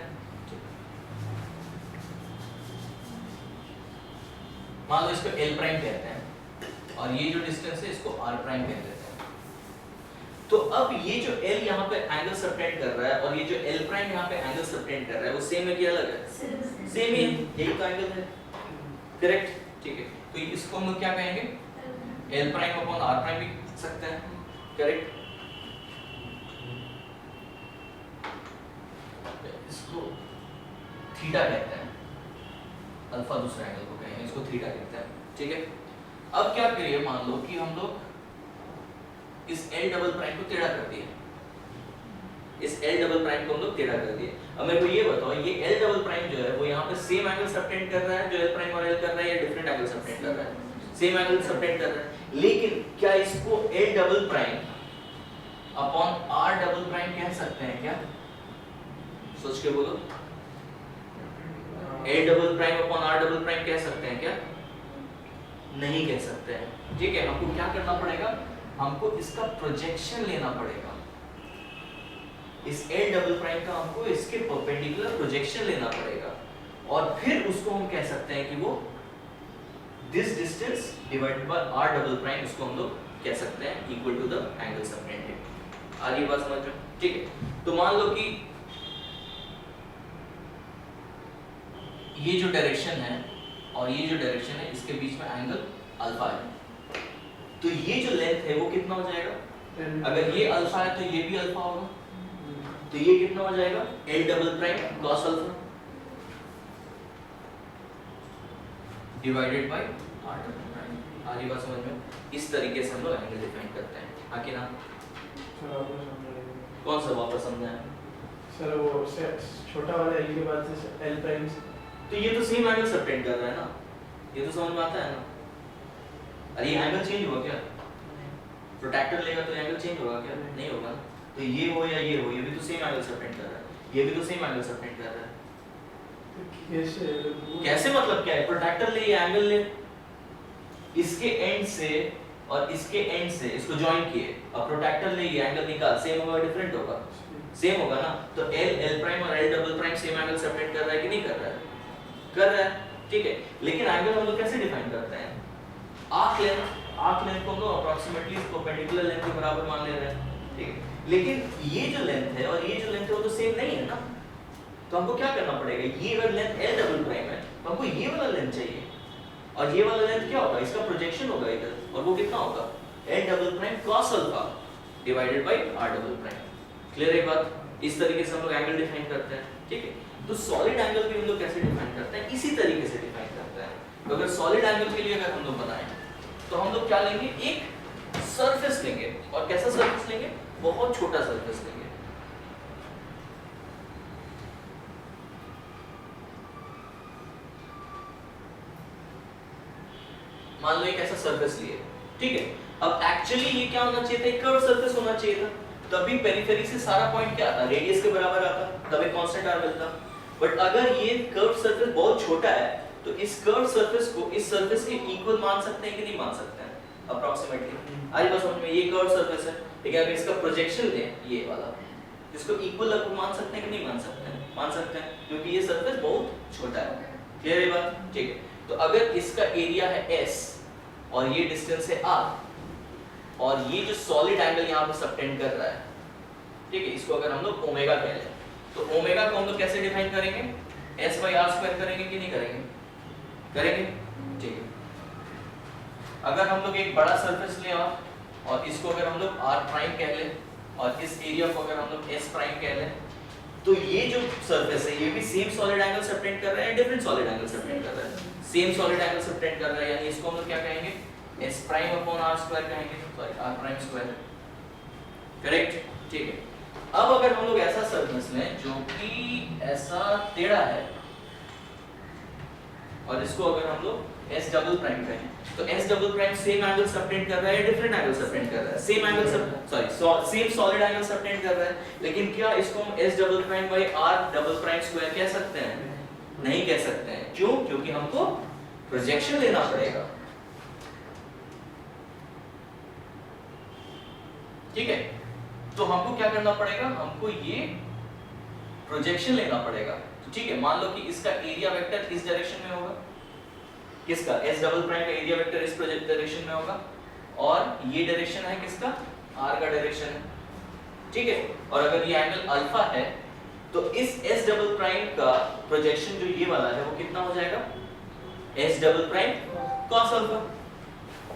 मान लो इसको L प्राइम कहते हैं और ये जो डिस्टेंस है इसको R प्राइम कह देते हैं। तो अब ये जो L यहाँ पे एंगल सबटेंड कर रहा है और ये जो L प्राइम यहाँ पे एंगल सबटेंड कर रहा है वो सेम है कि अलग है, सेम ही है, यही तो एंगल है, करेक्ट, ठीक है, तो इसको हम लोग क्या कहेंगे, L prime upon R prime भी लिख सकते हैं, करेक्ट, इसको थीटा कहते हैं, अल्फा दूसरा एंगल को कहेंगे, इसको थीटा कहते हैं, ठीक है। अब क्या करिए, मान लो कि हम लोग इस L डबल प्राइम को टेढ़ा कर दिए, इस L डबल प्राइम को हम लोग टेढ़ा कर दिए। अब मेरे को ये बताओ, ये L डबल प्राइम जो है वो यहाँ पे सेम एंगल सबटेंड कर रहा है जो L प्राइम और L कर रहा है या डिफरेंट एंगल सबटेंड कर रहा है, सेम एंगल सबटेंड कर रहा है, लेकिन क्या इसको L double prime upon R double prime कह सकते हैं क्या, सोच के बोलो, L double prime upon R double prime कह सकते हैं क्या, नहीं कह सकते हैं, ठीक है, हमको क्या करना पड़ेगा, हमको इसका प्रोजेक्शन लेना पड़ेगा, इस L डबल प्राइम का हमको इसके परपेंडिकुलर प्रोजेक्शन लेना पड़ेगा और फिर उसको हम कह सकते हैं कि वो this distance divided by R double prime, उसको हम लोग कह सकते हैं equal to the angle subtended. आ रही बात समझ में, ठीक है, तो मान लो कि ये जो डायरेक्शन है और ये जो डायरेक्शन है इसके बीच में एंगल अल्फा है, तो ये जो लेंथ है वो कितना हो जाएगा, अगर ये अल्फा है तो ये भी अल्फा होगा, तो ये कितना हो जाएगा L double prime cos alpha divided by R double prime. आ रही बात समझ में, इस तरीके से हम लोग एंगल डिफाइन करते हैं, आगे ना कौन सा वापस समझना है सर, वो छोटा वाला L के बाद से L प्राइम, तो ये तो सेम एंगल सबटेंड कर रहा है ना, ये तो समझ में आता है ना, अरे ये एंगल चेंज हुआ क्या, प्रोट्रैक्टर लेगा तो एंगल चेंज होगा क्या, नहीं होगा ना, तो ये हो या ये हो, ये भी तो सेम एंगल सबटेंड कर रहा है, ये भी तो सेम एंगल सबटेंड कर रहा है, कैसे मतलब क्या है, प्रोट्रैक्टर ले ये एंगल ले, इसके एंड से और इसके एंड से इसको जॉइन किए, अब प्रोट्रैक्टर ले ये एंगल निकाल, सेम होगा डिफरेंट होगा, सेम होगा ना, तो L प्राइम और L double prime same angle subtend कर रहा है कि नहीं कर रहा है, कर रहा है, ठीक है, लेकिन एंगल हम लोग कैसे डिफाइन करते हैं, आर्क लेंथ को हम लोग अप्रोक्सीमेटली परपेंडिकुलर लेंथ के बराबर मान ले रहे हैं, ठीक है, लेकिन ये जो लेंथ है और ये जो लेंथ है वो तो सेम नहीं है ना, तो हमको क्या करना पड़ेगा, ये अगर लेंथ L डबल प्राइम है तो हमको ये वाला लेंथ चाहिए और ये वाला लेंथ क्या होगा, इसका प्रोजेक्शन होगा इधर, और वो कितना होगा L double prime cos alpha divided by R double prime. Clear है बात, इस तरीके से हम लोग एंगल डिफाइन करते हैं, ठीक है, तो सॉलिड एंगल भी हम लोग कैसे डिफाइन करते हैं, इसी तरीके से डिफाइन करते हैं। तो अगर सॉलिड एंगल के लिए अगर हम लोग बनाएं तो हम लोग क्या लेंगे, एक सरफेस लेंगे, और कैसा सरफेस लेंगे, बहुत छोटा सरफेस लेंगे, मान लो एक ऐसा सरफेस लिए, ठीक है, अब एक्चुअली ये क्या होना चाहिए था, एक कर्व सरफेस होना चाहिए था, तभी पेरिफेरी से सारा पॉइंट क्या आता, रेडियस के बराबर आता, तब एक कांस्टेंट r मिलता, बट अगर ये कर्व सरफेस बहुत छोटा है तो इस कर्व सरफेस को इस सरफेस के इक्वल मान सकते हैं कि नहीं मान सकते हैं, अप्रोक्सीमेटली आई बात समझ में, ये कर्व सरफेस है, लेकिन अगर इसका प्रोजेक्शन लें ये वाला, इसको इक्वल लगभग मान सकते हैं कि नहीं मान सकते हैं, मान सकते हैं, क्योंकि ये सरफेस बहुत छोटा है। क्लियर है बात, ठीक है, तो अगर इसका एरिया है S और ये डिस्टेंस है R और ये जो सॉलिड एंगल यहाँ पे सबटेंड कर रहा है, ठीक है, इसको अगर हम लोग ओमेगा कह लें तो ओमेगा को हम लोग कैसे डिफाइन करेंगे, S/R² करेंगे कि नहीं करेंगे, करेंगे, ठीक है। अगर हम लोग एक बड़ा सरफेस लें और इसको अगर हम लोग R प्राइम कह लें और इस एरिया को अगर हम लोग S प्राइम कह लें, तो ये जो सरफेस है ये भी सेम सॉलिड एंगल सबटेंड कर रहा है, डिफरेंट सॉलिड एंगल सबटेंड कर रहा है, सेम सॉलिड एंगल सबटेंड कर रहा है, यानी इसको हम लोग क्या कहेंगे, S prime upon R square कहेंगे, sorry R prime square, correct, ठीक है। अब अगर हम लोग ऐसा सरफेस लें जो कि ऐसा टेढ़ा है और इसको अगर हम लोग S डबल प्राइम कहें तो S double prime same angle subtend कर रहा है या डिफरेंट एंगल सबटेंड कर रहा है? Same angle same solid angle subtend कर रहा है, लेकिन क्या इसको हम S double prime by R double prime square कह सकते हैं? नहीं कह सकते हैं। क्यों? क्योंकि हमको प्रोजेक्शन लेना पड़ेगा। ठीक है, तो हमको क्या करना पड़ेगा? हमको ये प्रोजेक्शन लेना पड़ेगा। तो ठीक है, मान लो कि इसका एरिया वेक्टर इस डायरेक्शन में होगा, किसका? S डबल प्राइम का एरिया वेक्टर इस प्रोजेक्ट डायरेक्शन में होगा और ये डायरेक्शन है किसका? R का डायरेक्शन है। ठीक है, और अगर ये एंगल अल्फा है तो इस S डबल प्राइम का प्रोजेक्शन जो ये वाला है वो कितना हो जाएगा? S double prime cos alpha.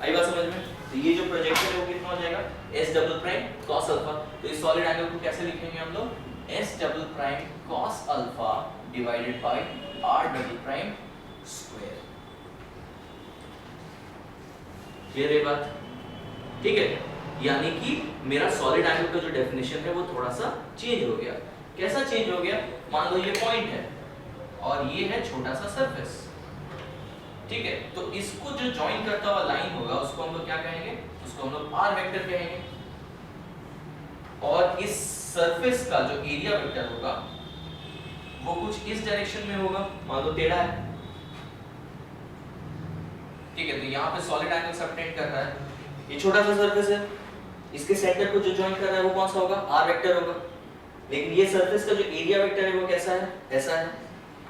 आई बात समझ में? तो ये जो प्रोजेक्शन है वो कितना हो जाएगा? S double prime cos alpha. तो इस सॉलिड एंगल को कैसे लिखेंगे हम लोग? S double prime cos alpha divided by R double prime square. Clear है बात? ठीक है, यानी कि मेरा सॉलिड एंगल का जो डेफिनेशन है वो थोड़ा सा चेंज हो गया। कैसा चेंज हो गया? मान लो ये पॉइंट है और ये है छोटा सा सरफेस। ठीक है, तो इसको जो जॉइन करता हुआ लाइन होगा उसको हम लोग क्या कहेंगे? उसको हम लोग R वेक्टर कहेंगे। और इस सरफेस का जो एरिया वेक्टर होगा वो कुछ इस डायरेक्शन में होगा, मान लो टेढ़ा है। ठीक है, तो यहाँ पे सॉलिड एंगल सबटेंड कर रहा है, ये छोटा सा सरफेस है, इसके सेंटर को जो जॉइन कर रहा है वो कौन सा होगा? R वेक्टर होगा। लेकिन ये सरफेस का जो एरिया वेक्टर है वो कैसा है? ऐसा है।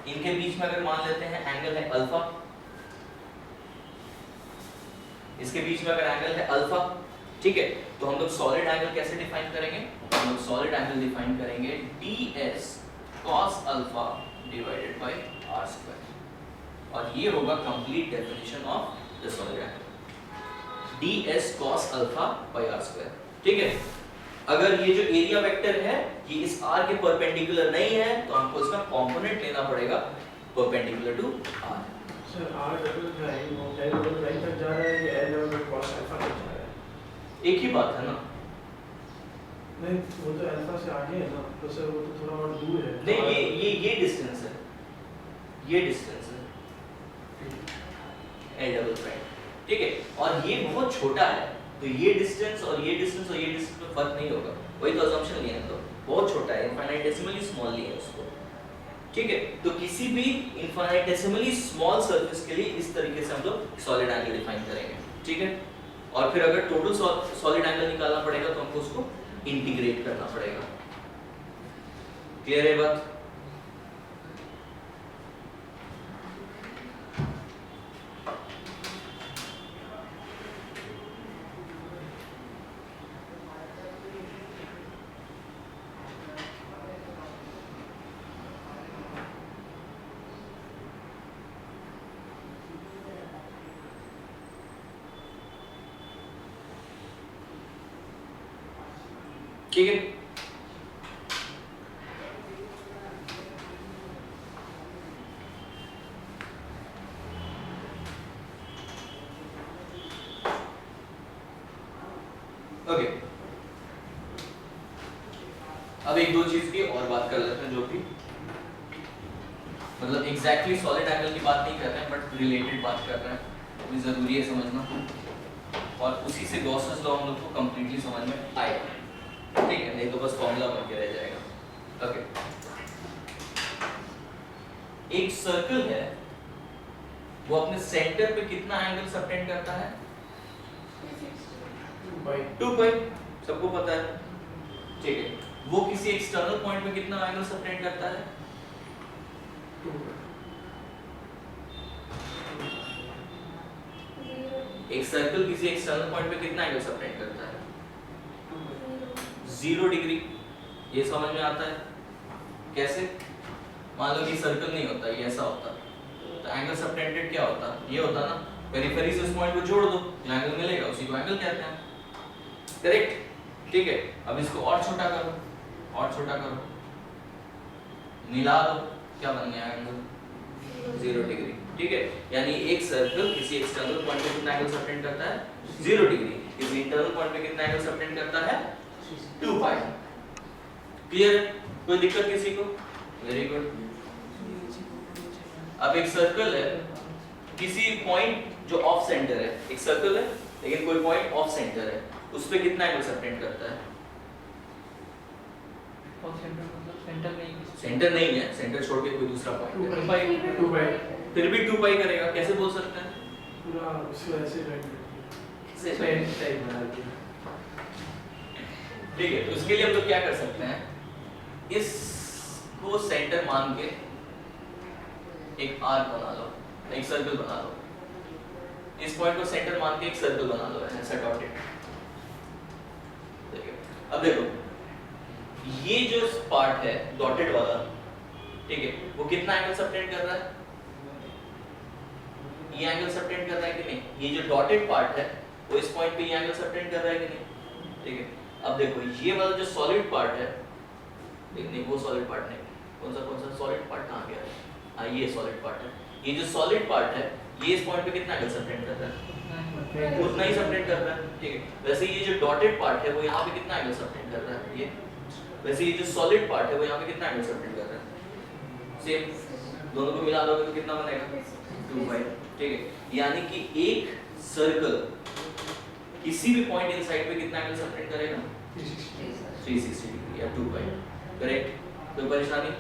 इनके बीच में अगर मान लेते हैं एंगल है अल्फा, इसके बीच में अगर एंगल है अल्फा, ठीक है, तो हम लोग सॉलिड एंगल कैसे डिफाइन करेंगे? हम लोग सॉलिड एंगल डिफाइन करेंगे ds cos alpha divided by r square, और ये होगा complete definition of the solid angle, ds cos alpha by r square. ठीक है, अगर ये जो एरिया वेक्टर है ये इस r के परपेंडिकुलर नहीं है तो हमको इसका कंपोनेंट लेना पड़ेगा perpendicular to r। Sir R double prime तक जा रहा है या L डबल cos अल्फा तक जा रहा है? एक ही बात है ना? नहीं, वो तो अल्फा से आगे है ना, तो सर वो तो थोड़ा और दूर है। नहीं, ये डिस्टेंस है, ये डिस्टेंस है L डबल प्राइम। ठीक है, और ये बहुत छोटा है, तो ये डिस्टेंस और ये डिस्टेंस और ये डिस्टेंस में फर्क नहीं होगा, वही तो अजम्पशन लिए हैं। तो बहुत छोटा है, इनफाइनाइटेसिमली स्मॉल लिए है उसको। ठीक है, तो किसी भी इनफाइनाइटेसिमली स्मॉल सरफेस के लिए इस तरीके से हम लोग सॉलिड एंगल डिफाइन करेंगे। ठीक है, और फिर अगर टोटल सॉलिड एंगल निकालना पड़ेगा तो हमको उसको इंटीग्रेट करना पड़ेगा। क्लियर है बात? ठीक है, ओके। अब एक दो चीज की और बात कर लेते हैं, जो कि मतलब एग्जैक्टली सॉलिड एंगल की बात नहीं कर रहे हैं बट रिलेटेड बात कर रहे हैं, वो भी जरूरी है समझना, और उसी से गॉसेस लॉ हम लोग को कंप्लीटली समझ में आएगा। ठीक है, नहीं तो बस फॉर्मूला बन के रह जाएगा। ओके, एक सर्कल है, वो अपने सेंटर पे कितना एंगल सबटेंड करता है? 2 पाई, सबको पता है। ठीक है, वो किसी एक्सटर्नल पॉइंट पे कितना एंगल सबटेंड करता है? 2 एक सर्कल किसी एक्सटर्नल पॉइंट पे कितना एंगल सबटेंड करता है? 0 डिग्री। ये समझ में आता है? कैसे? मान लो कि सर्कल नहीं होता, ये ऐसा होता, तो एंगल सबटेंडेड क्या होता? ये होता ना, पेरिफेरी से उस पॉइंट को जोड़ दो, जो एंगल मिलेगा उसी को एंगल कहते हैं। करेक्ट? ठीक है, अब इसको और छोटा करो, और छोटा करो, मिला दो, क्या बन गया एंगल? 0 डिग्री। ठीक है, यानी एक सर्कल किसी एक्सटर्नल पॉइंट पे कितना एंगल सबटेंड करता है? 0 डिग्री। किसी इंटरनल पॉइंट पे कितना एंगल सबटेंड करता है? 2 पाई। क्लियर है? कोई दिक्कत किसी को? Very good. अब एक सर्कल है, किसी पॉइंट जो ऑफ सेंटर है, एक सर्कल है लेकिन कोई पॉइंट ऑफ सेंटर है, उस पे कितना एंगल सबटेंड करता है? और सेंटर मतलब सेंटर नहीं सेंटर नहीं है, सेंटर छोड़ के कोई दूसरा पॉइंट है, 2 पाई फिर भी 2 पाई करेगा। कैसे बोल सकते हैं? पूरा उसको ऐसे राइट से प्लेन टाइप बना दिया। ठीक है, तो इसके लिए हम लोग क्या कर सकते हैं, इसको सेंटर मान के एक आर्क बना लो, एक सर्कल बना लो, इस पॉइंट को सेंटर मान के एक सर्कल बना लो ऐसा डॉटेड। देखिए अब देखो, ये जो पार्ट है डॉटेड वाला, ठीक है, वो कितना एंगल सबटेंड कर रहा है? ये एंगल सबटेंड कर रहा है कि नहीं? ये जो डॉटेड पार्ट है वो इस पॉइंट पे ये एंगल सबटेंड कर रहा है कि नहीं? ठीक है, अब देखो ये वाला जो सॉलिड पार्ट है, नहीं वो सॉलिड पार्ट नहीं, कौन सा सॉलिड पार्ट कहाँ गया है? हाँ ये सॉलिड पार्ट है। ये जो सॉलिड पार्ट है ये इस पॉइंट पे कितना एंगल सबटेंड कर रहा है? उतना ही सबटेंड कर रहा है। ठीक है, वैसे ये जो डॉटेड पार्ट है वो यहाँ पे कितना एंगल सबटेंड कर रहा है? ये वैसे ये जो सॉलिड पार्ट है वो यहाँ पे कितना एंगल सबटेंड कर रहा है? सेम, दोनों को मिला दोगे तो कितना बनेगा? 2 पाई। ठीक है, यानी कि एक सर्कल किसी भी पॉइंट इनसाइड पे कितना एंगल सबटेंड करेगा? 360 डिग्री या 2 पाई। करेक्ट? कोई परेशानी?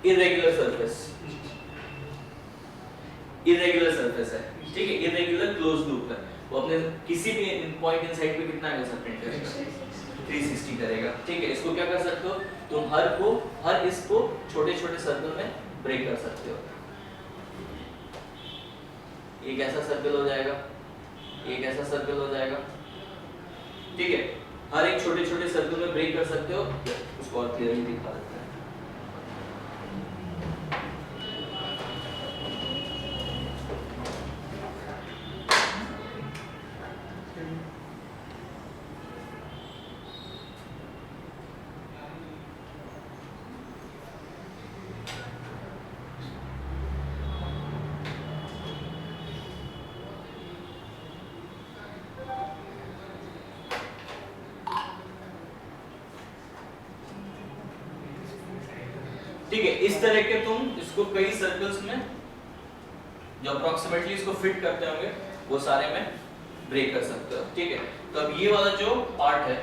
इरेगुलर सरफेस, इरेगुलर सरफेस है, ठीक है, इरेगुलर क्लोज लूप है, वो अपने किसी भी पॉइंट इनसाइड पे कितना एंगल सबटेंड करेगा? 360 करेगा। ठीक है, इसको क्या कर सकते हो तुम, हर इसको छोटे-छोटे सर्कल में ब्रेक कर सकते हो। एक ऐसा सर्कल हो जाएगा, एक ऐसा सर्कल हो जाएगा, ठीक है, हर एक छोटे-छोटे सर्कल में ब्रेक कर सकते हो। उसको और क्लियरली दिखा देते हैं। ठीक है, इस तरह के तुम इसको कई सर्कल्स में जो अप्रोक्सीमेटली इसको फिट करते होंगे वो सारे में ब्रेक कर सकते हो। ठीक है, तो अब ये वाला जो पार्ट है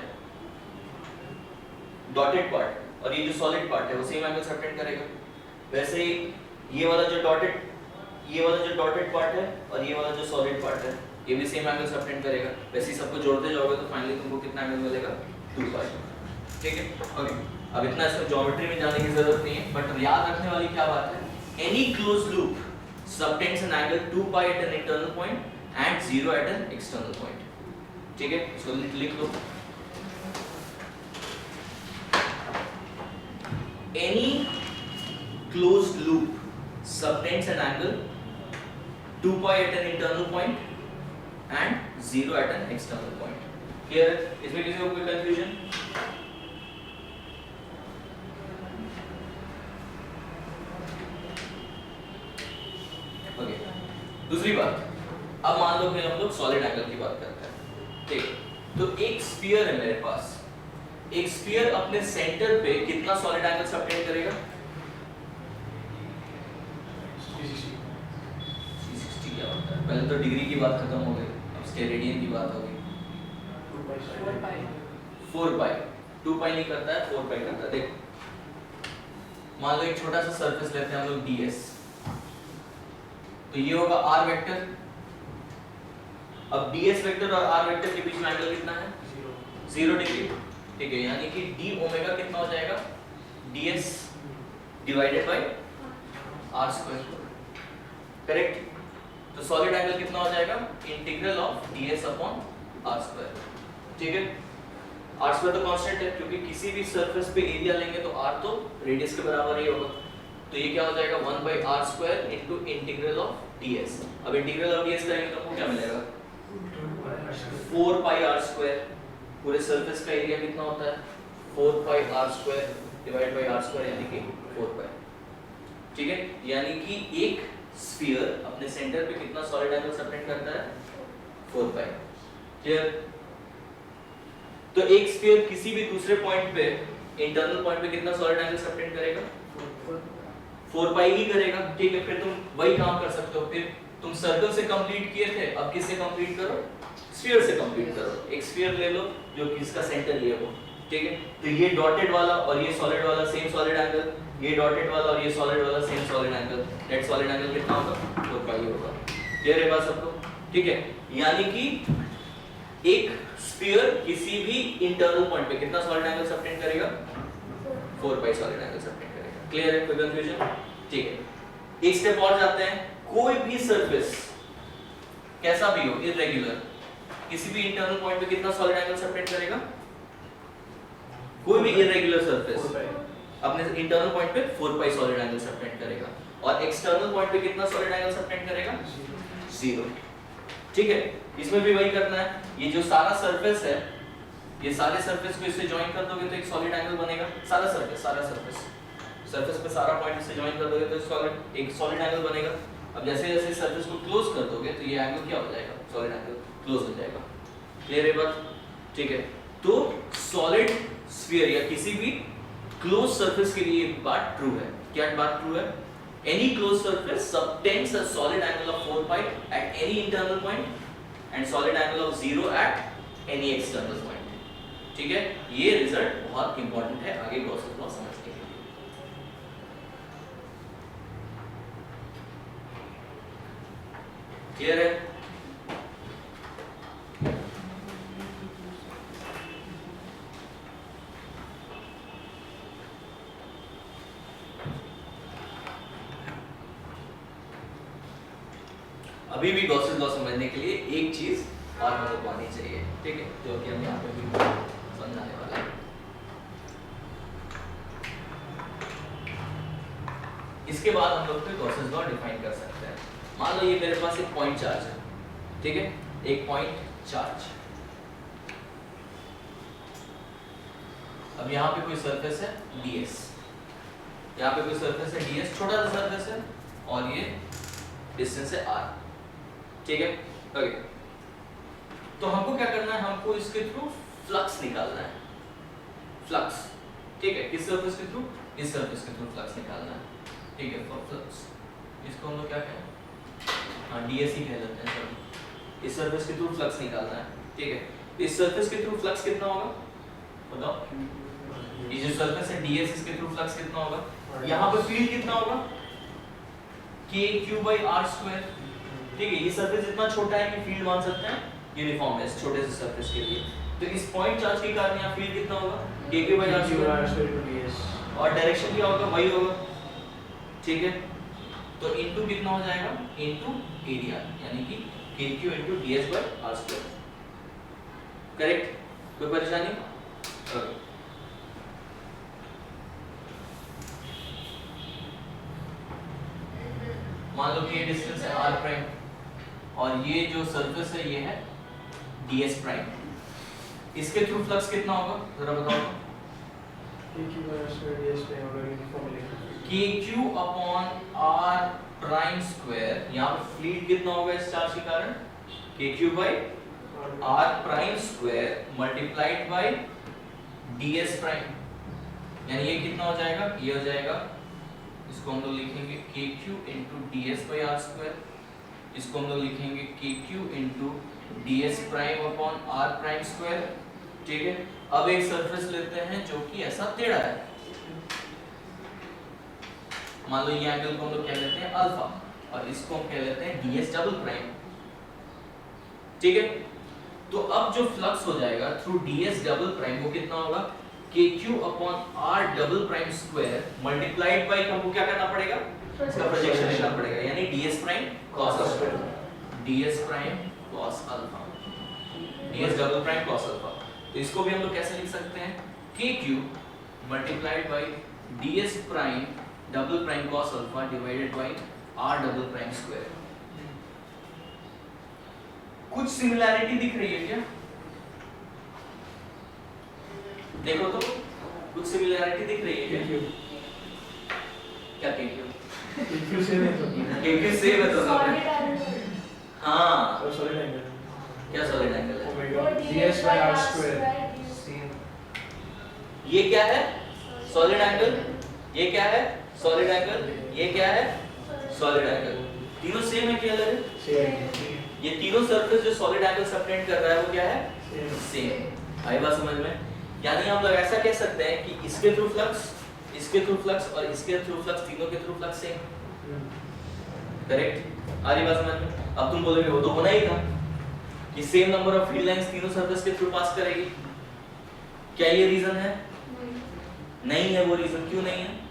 डॉटेड पार्ट और ये जो सॉलिड पार्ट है वो सेम एंगल सबटेंड करेगा। वैसे ही ये वाला जो डॉटेड पार्ट है और ये वाला जो सॉलिड पार्ट है ये भी सेम एंगल सबटेंड करेगा। वैसे ही सबको जोड़ते जाओगे तो फाइनली तुमको कितना एंगल मिलेगा? 2 पाई। ठीक है, ओके, अब इतना इसमें ज्योमेट्री में जाने की जरूरत नहीं है, बट याद रखने वाली क्या बात है, any close loop subtends an angle 2 pi at an internal point and 0 at an external point. ठीक है, इसको लिख लो, any closed loop subtends an angle 2 pi at an internal point and 0 at an external point. Clear? इसमें किसी को कोई confusion? Okay. दूसरी बात, अब मान लो कि हम लोग सॉलिड एंगल की बात करते हैं। ठीक, तो एक स्फीयर है मेरे पास, एक स्फीयर अपने सेंटर पे कितना सॉलिड एंगल सबटेंड करेगा? 360 क्या होता है? पहले तो डिग्री की बात खत्म हो गई, अब स्टेरेडियन की बात हो गई। 4 पाई 2 पाई नहीं करता है, 4 पाई करता है। देख, मान लो एक छोटा सा सरफेस लेते हैं हम लोग ds, तो ये होगा r वेक्टर। अब ds वेक्टर और r वेक्टर के बीच में एंगल कितना है? 0 डिग्री। ठीक है, यानी कि d ओमेगा कितना हो जाएगा? ds divided by r square. Correct? तो सॉलिड एंगल कितना हो जाएगा? Integral of ds upon r square. ठीक है, r स्क्वायर तो कांस्टेंट है क्योंकि किसी भी सरफेस पे एरिया लेंगे तो r तो रेडियस के बराबर ही होगा, तो ये क्या हो जाएगा? 1 by r square into integral of ds। अब इंटीग्रल ऑफ ds करेंगे तो हमको क्या मिलेगा? 4 pi r स्क्वायर। पूरे सरफेस का एरिया कितना होता है? 4 pi r square divide by r square यानी कि 4 pi। ठीक है, यानी कि एक स्फीयर अपने सेंटर पे कितना सॉलिड एंगल सबटेंड करता है? 4 पाई। क्लियर? तो एक स्फीयर किसी भी दूसरे पॉइंट पे इंटरनल पॉइंट पे कितना सॉलिड एंगल सबटेंड करेगा 4 पाई ही करेगा, ठीक है। फिर तुम वही काम कर सकते हो, फिर तुम सर्कल से कंप्लीट किए थे, अब किससे कंप्लीट करो, स्फीयर से कंप्लीट करो। एक स्फीयर ले लो जो कि इसका सेंटर ये वो, ठीक है। तो ये डॉटेड वाला और ये सॉलिड वाला सेम सॉलिड एंगल, ये डॉटेड वाला और ये सॉलिड वाला same solid angle, that solid angle कितना होगा 4 पाई होगा। क्लियर है बात सबको, ठीक है। यानी कि एक स्फीयर किसी भी इंटरनल पॉइंट पे कितना सॉलिड एंगल सबटेंड करेगा 4 पाई सॉलिड एंगल सबटेंड करेगा। क्लियर है, कोई कंफ्यूजन, ठीक है। एक स्टेप और जाते हैं, कोई भी सरफेस कैसा भी हो इररेगुलर किसी भी इंटरनल पॉइंट पे कितना सॉलिड एंगल सबटेंड करेगा, कोई भी इररेगुलर सरफेस अपने इंटरनल पॉइंट पे 4 पाई सॉलिड एंगल सबटेंड करेगा और एक्सटर्नल पॉइंट पे कितना सॉलिड एंगल सबटेंड करेगा 0, ठीक है। इसमें भी वही करना है, ये जो सारा सरफेस है ये सारे सरफेस को इससे ज्वाइन कर दोगे तो एक सॉलिड एंगल बनेगा। सारा सरफेस पे सारा पॉइंट इससे ज्वाइन कर दोगे तो एक सॉलिड एंगल बनेगा। अब जैसे जैसे सरफेस को क्लोज कर दोगे तो ये एंगल क्या हो जाएगा, सॉलिड एंगल क्लोज हो जाएगा। क्लियर है बात, ठीक है। तो सॉलिड स्फीयर या किसी भी क्लोज सरफेस के लिए बात ट्रू है। क्या बात ट्रू है, any closed surface subtends a solid angle of 4 pi at any internal point and solid angle of 0 at any external point, ठीक है। ये रिजल्ट बहुत इंपॉर्टेंट है आगे गॉसेस लॉ समझने के लिए। क्लियर है, अभी भी गॉसेस लॉ समझने के लिए एक चीज और हम लोग को आनी चाहिए, ठीक है, जो कि हम यहाँ पे भी समझाने वाले हैं। इसके बाद हम लोग फिर गॉसेस लॉ डिफाइन कर सकते हैं। मान लो ये मेरे पास एक पॉइंट चार्ज है, ठीक है, एक पॉइंट चार्ज। अब यहाँ पे कोई सरफेस है ds, यहाँ पे कोई सरफेस है ds, छोटा सा सरफेस है और ये डिस्टेंस है r, ठीक है। ओके, तो हमको क्या करना है, हमको इसके थ्रू फ्लक्स निकालना है, फ्लक्स, ठीक है। किस सरफेस के थ्रू, इस सरफेस के थ्रू फ्लक्स निकालना है, ठीक है। फॉर फ्लक्स इसको हम लोग क्या कहें, हाँ ds ही कह लेते हैं सर। इस सरफेस के थ्रू फ्लक्स निकालना है, ठीक है। इस सरफेस के थ्रू फ्लक्स कितना होगा बताओ, ये जो सरफेस है ds इसके थ्रू फ्लक्स कितना होगा, यहाँ पे फील्ड कितना होगा kq/r², ठीक है। ये सरफेस इतना छोटा है कि फील्ड मान सकते हैं यूनिफॉर्म है इस छोटे से सरफेस के लिए। तो इस पॉइंट चार्ज के कारण यहाँ फील्ड कितना होगा kq/r² और डायरेक्शन क्या होगा, वही होगा, ठीक है। तो इनटू कितना हो जाएगा, इनटू एरिया, यानी कि kq इनटू ds/r², करेक्ट। कोई परेशानी, मान लो कि ये डिस्टेंस है r प्राइम और ये जो सरफेस है ये है ds प्राइम, इसके थ्रू फ्लक्स कितना होगा जरा बताओ, kq upon r prime square. यहाँ पे फील्ड कितना होगा इस चार्ज के कारण, kq/r prime square multiplied by ds prime, यानी ये कितना हो जाएगा, ये हो जाएगा, इसको हम लोग लिखेंगे kq इंटू ds/r², इसको हम लोग लिखेंगे kq into ds prime upon r prime square, ठीक है। अब एक सरफेस लेते हैं जो कि ऐसा टेढ़ा है, मान लो ये एंगल को हम लोग कह लेते हैं अल्फा और इसको हम कह लेते हैं ds डबल प्राइम, ठीक है। तो अब जो फ्लक्स हो जाएगा थ्रू ds डबल प्राइम वो कितना होगा, kq upon r double prime square multiplied by, हमको क्या करना पड़ेगा, इसका प्रोजेक्शन लेना पड़ेगा, यानी ds prime cos alpha, ds prime cos alpha, ds double prime cos alpha. तो इसको भी हम लोग कैसे लिख सकते हैं, kq multiplied bye ds prime double prime cos alpha divided by r double prime square. कुछ सिमिलैरिटी दिख रही है क्या, देखो तो कुछ सिमिलैरिटी दिख रही है क्या, क्या kq सेम है तो सॉलिड एंगल, हाँ सॉलिड एंगल, क्या सॉलिड एंगल है, ds/r², ये क्या है सॉलिड एंगल, ये क्या है सॉलिड एंगल, ये क्या है सॉलिड एंगल। तीनों सेम है कि अलग है? सेम। ये तीनों सरफेस जो सॉलिड एंगल सबटेंड कर रहा है वो क्या है सेम। आई बात समझ में? यानी हम लोग ऐसा कह सकते हैं कि इसके थ्रू फ्लक्स, इसके थ्रू फ्लक्स और इसके थ्रू फ्लक्स, तीनों के थ्रू फ्लक्स सेम। करेक्ट? आ रही बात समझ में? अब तुम बोलोगे वो तो होना ही था कि same number of field lines तीनों सरफेस के थ्रू पास करेगी। क्या ये रीजन है? नहीं है वो रीजन। क्यों नहीं है?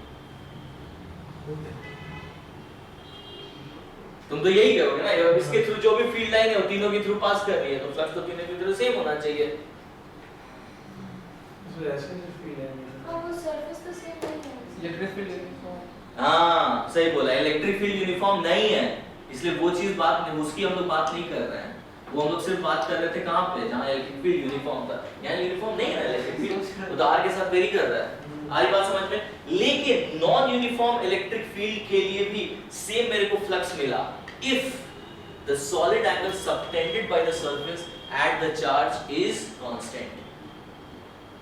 तुम तो यही कहोगे ना, इसके थ्रू जो भी फील्ड लाइन है वो तीनों के थ्रू पास कर रही है, तो फ्लक्स तो तीनों के थ्रू सेम होना चाहिए। तो ऐसे ही फील है। हाँ वो सरफेस तो सेम नहीं है। Electric field uniform. हाँ सही बोला, इलेक्ट्रिक फील्ड यूनिफॉर्म नहीं है, इसलिए वो चीज बात नहीं, उसकी हम लोग बात नहीं कर रहे हैं। वो हम लोग सिर्फ बात कर रहे थे कहाँ पे, जहाँ इलेक्ट्रिक फील्ड यूनिफॉर्म था। यहाँ यूनिफॉर्म नहीं है इलेक्ट्रिक फील्ड, वो तो आर के साथ वेरी कर रहा है। आई बात समझ में? लेकिन नॉन यूनिफॉर्म इलेक्ट्रिक फील्ड के लिए भी सेम मेरे को फ्लक्स मिला if the solid angle subtended by the surface at the charge is constant.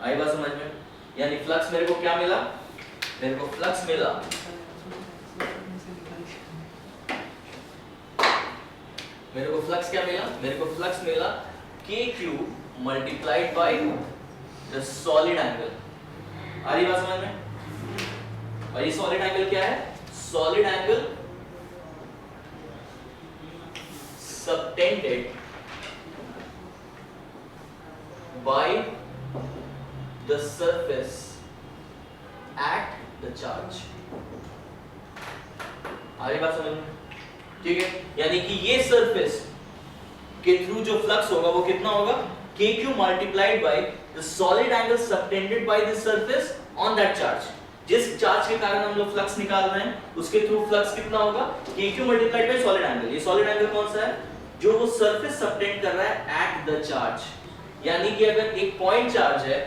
आई बात समझ में? यानी फ्लक्स मेरे को क्या मिला? मेरे को फ्लक्स मिला मेरे को फ्लक्स क्या मिला? मेरे को फ्लक्स मिला KQ multiplied by the solid angle. आ रही बात समझ में? और ये सॉलिड एंगल क्या है? Solid angle subtended by the surface at the charge. आ रही बात समझ में? ठीक है, यानी कि ये सरफेस के थ्रू जो फ्लक्स होगा वो कितना होगा? KQ multiplied by the solid angle subtended by this surface on that charge. जिस चार्ज के कारण हम लोग फ्लक्स निकाल रहे हैं उसके थ्रू फ्लक्स कितना होगा? KQ multiplied bye solid angle. ये सॉलिड एंगल कौन सा है? जो वो सरफेस सबटेंड कर रहा है एट द चार्ज। यानी कि अगर एक पॉइंट चार्ज है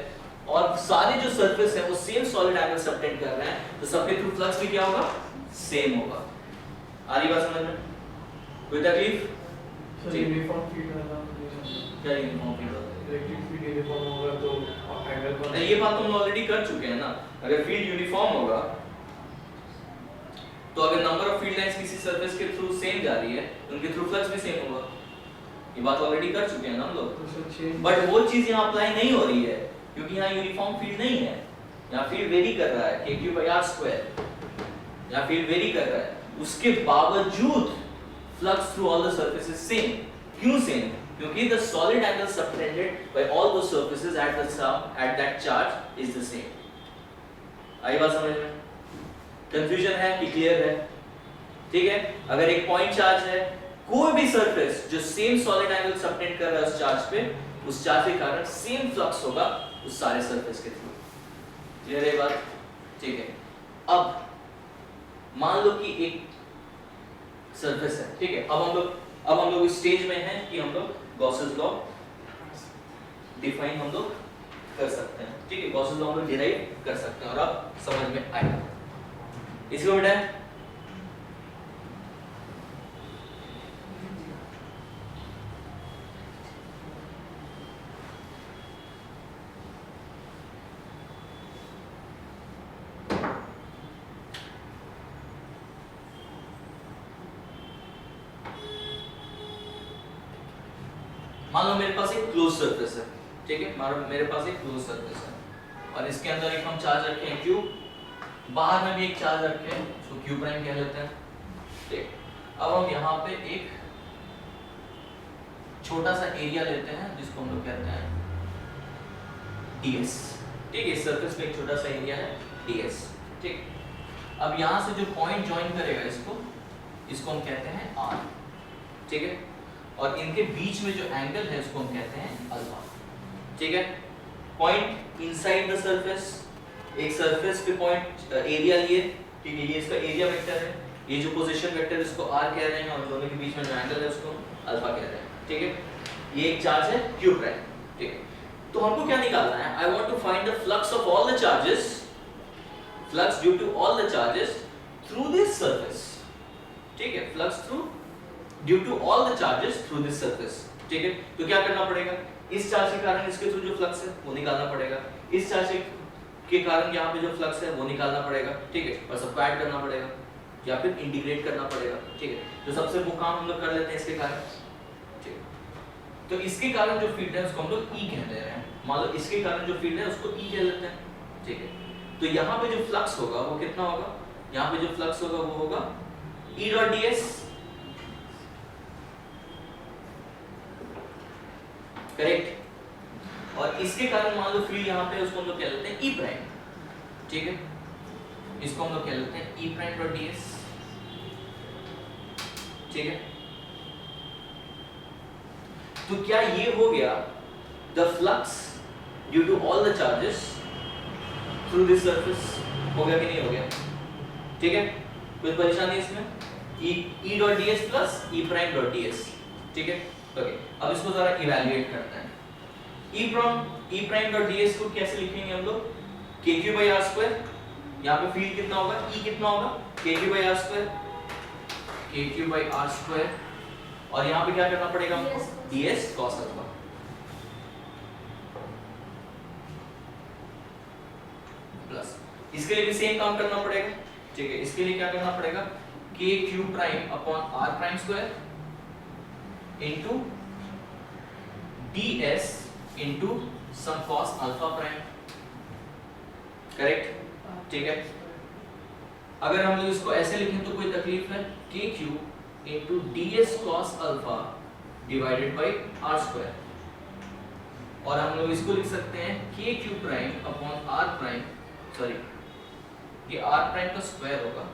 और सारे जो सरफेस है वो सेम सॉलिड एंगल सबटेंड कर रहे हैं, तो सबके थ्रू फ्लक्स भी क्या होगा? सेम होगा। आ रही बात समझ में? कोई तकलीफ? सर यूनिफॉर्म फील्ड है ना, क्या यूनिफॉर्म फील्ड होता इलेक्ट्रिक फील्ड यूनिफॉर्म होगा तो एंगल कौन? है? ये बात तुम ऑलरेडी कर चुके हैं ना। अगर फील्ड यूनिफॉर्म होगा तो अगर नंबर ऑफ फील्ड लाइंस किसी सरफेस के थ्रू सेम जा रही है तो उनके थ्रू फ्लक्स भी सेम होगा। ये बात ऑलरेडी कर चुके हैं ना हम लोग। तो सर चेंज बट वो चीज यहाँ अप्लाई नहीं हो रही है क्योंकि यहाँ यूनिफॉर्म फील्ड नहीं है। यहाँ फील्ड वेरी कर रहा है, KQ/R²। यहाँ फील्ड वेरी कर रहा है, उसके बावजूद flux through all the surfaces same. क्यों same? क्योंकि the solid angle subtended by all those surfaces at the sum at that charge is the same. आई बात समझ में? कंफ्यूजन है कि क्लियर है? ठीक है, अगर एक पॉइंट चार्ज है, कोई भी सरफेस जो सेम सॉलिड एंगल सबटेंड कर रहा है उस चार्ज पे, उस चार्ज के कारण सेम फ्लक्स होगा उस सारे सरफेस के थ्रू। क्लियर है बात? ठीक है, अब मान लो कि एक सरफेस है, ठीक है, अब हम लोग इस स्टेज में हैं कि हम लोग गॉसेस लॉ डिफाइन हम लोग कर सकते हैं। ठीक है, गॉसेस लॉ हम लोग डिराइव कर सकते हैं और अब समझ में आएगा। इसको बेटा मान लो मेरे पास एक क्लोज सरफेस है, ठीक है, मेरे पास एक क्लोज सरफेस है और इसके अंदर एक हम चार्ज रखे हैं Q, बाहर में भी एक चार्ज रखे हैं उसको Q प्राइम कह लेते हैं। ठीक, अब हम यहाँ पे एक छोटा सा एरिया लेते हैं जिसको हम लोग कहते हैं DS। ठीक है, इस सरफेस पे एक छोटा सा एरिया है DS। ठीक, अब यहाँ से जो पॉइंट ज्वाइन करेगा इसको हम कहते हैं R। ठीक है, और इनके बीच में जो एंगल है उसको हम कहते हैं अल्फा। ठीक है, पॉइंट इनसाइड द सरफेस, एक सरफेस पे पॉइंट एरिया लिए, ठीक है, ये इसका एरिया वेक्टर है, ये जो पोजीशन वेक्टर इसको r कह रहे हैं और दोनों के बीच में जो एंगल है उसको अल्फा कह रहे हैं। ठीक है, ये एक चार्ज है Q प्राइम। ठीक है, तो हमको क्या निकालना है? I want to find the flux of all the charges, flux due to all the charges through this surface. ठीक है, flux through due to all the charges through this surface. ठीक है, तो क्या करना पड़ेगा? इस चार्ज के कारण इसके थ्रू जो फ्लक्स है वो निकालना पड़ेगा, इस चार्ज के कारण यहाँ पे जो फ्लक्स है वो निकालना पड़ेगा, ठीक है, और सबको ऐड करना पड़ेगा या फिर इंटीग्रेट करना पड़ेगा, ठीक है। तो सबसे वो काम हम लोग कर लेते हैं इसके कारण, ठीक है। तो इसके कारण जो फील्ड है उसको हम लोग ई कह दे रहे हैं। मान लो इसके कारण जो फील्ड है उसको ई कह लेते हैं, ठीक है। तो यहाँ पे जो फ्लक्स होगा वो कितना होगा, यहाँ पे जो फ्लक्स होगा वो होगा ई डॉट डी एस, करेक्ट। और इसके कारण मान लो फील्ड यहाँ पे उसको हम लोग कह लेते हैं ई प्राइम, ठीक है, इसको हम लोग कह लेते हैं E prime dot D S, ठीक है। तो क्या ये हो गया the flux due to all the charges through this surface, हो गया कि नहीं हो गया, ठीक है। कोई परेशानी इसमें, E dot D S plus E prime dot D S, ठीक है, ओके। अब इसको जरा इवैल्यूएट करते हैं। E prime dot D S को कैसे लिखेंगे हम लोग, के क्यू बाई आर स्क्वायर, यहाँ पे फील्ड कितना होगा, ई कितना होगा, के क्यू बाई आर स्क्वायर, के क्यू बाई आर स्क्वायर, और यहाँ पे क्या करना पड़ेगा हमको, D s cos alpha, plus इसके लिए भी सेम काम करना पड़ेगा, ठीक है। इसके लिए क्या करना पड़ेगा, k q prime upon r prime square into d s into some cos alpha prime, correct, ठीक है। अगर हम लोग इसको ऐसे लिखें तो कोई तकलीफ है, k q into d s cos alpha divided by r square, और हम लोग इसको लिख सकते हैं k q prime upon r prime, sorry ये आर प्राइम का स्क्वायर होगा,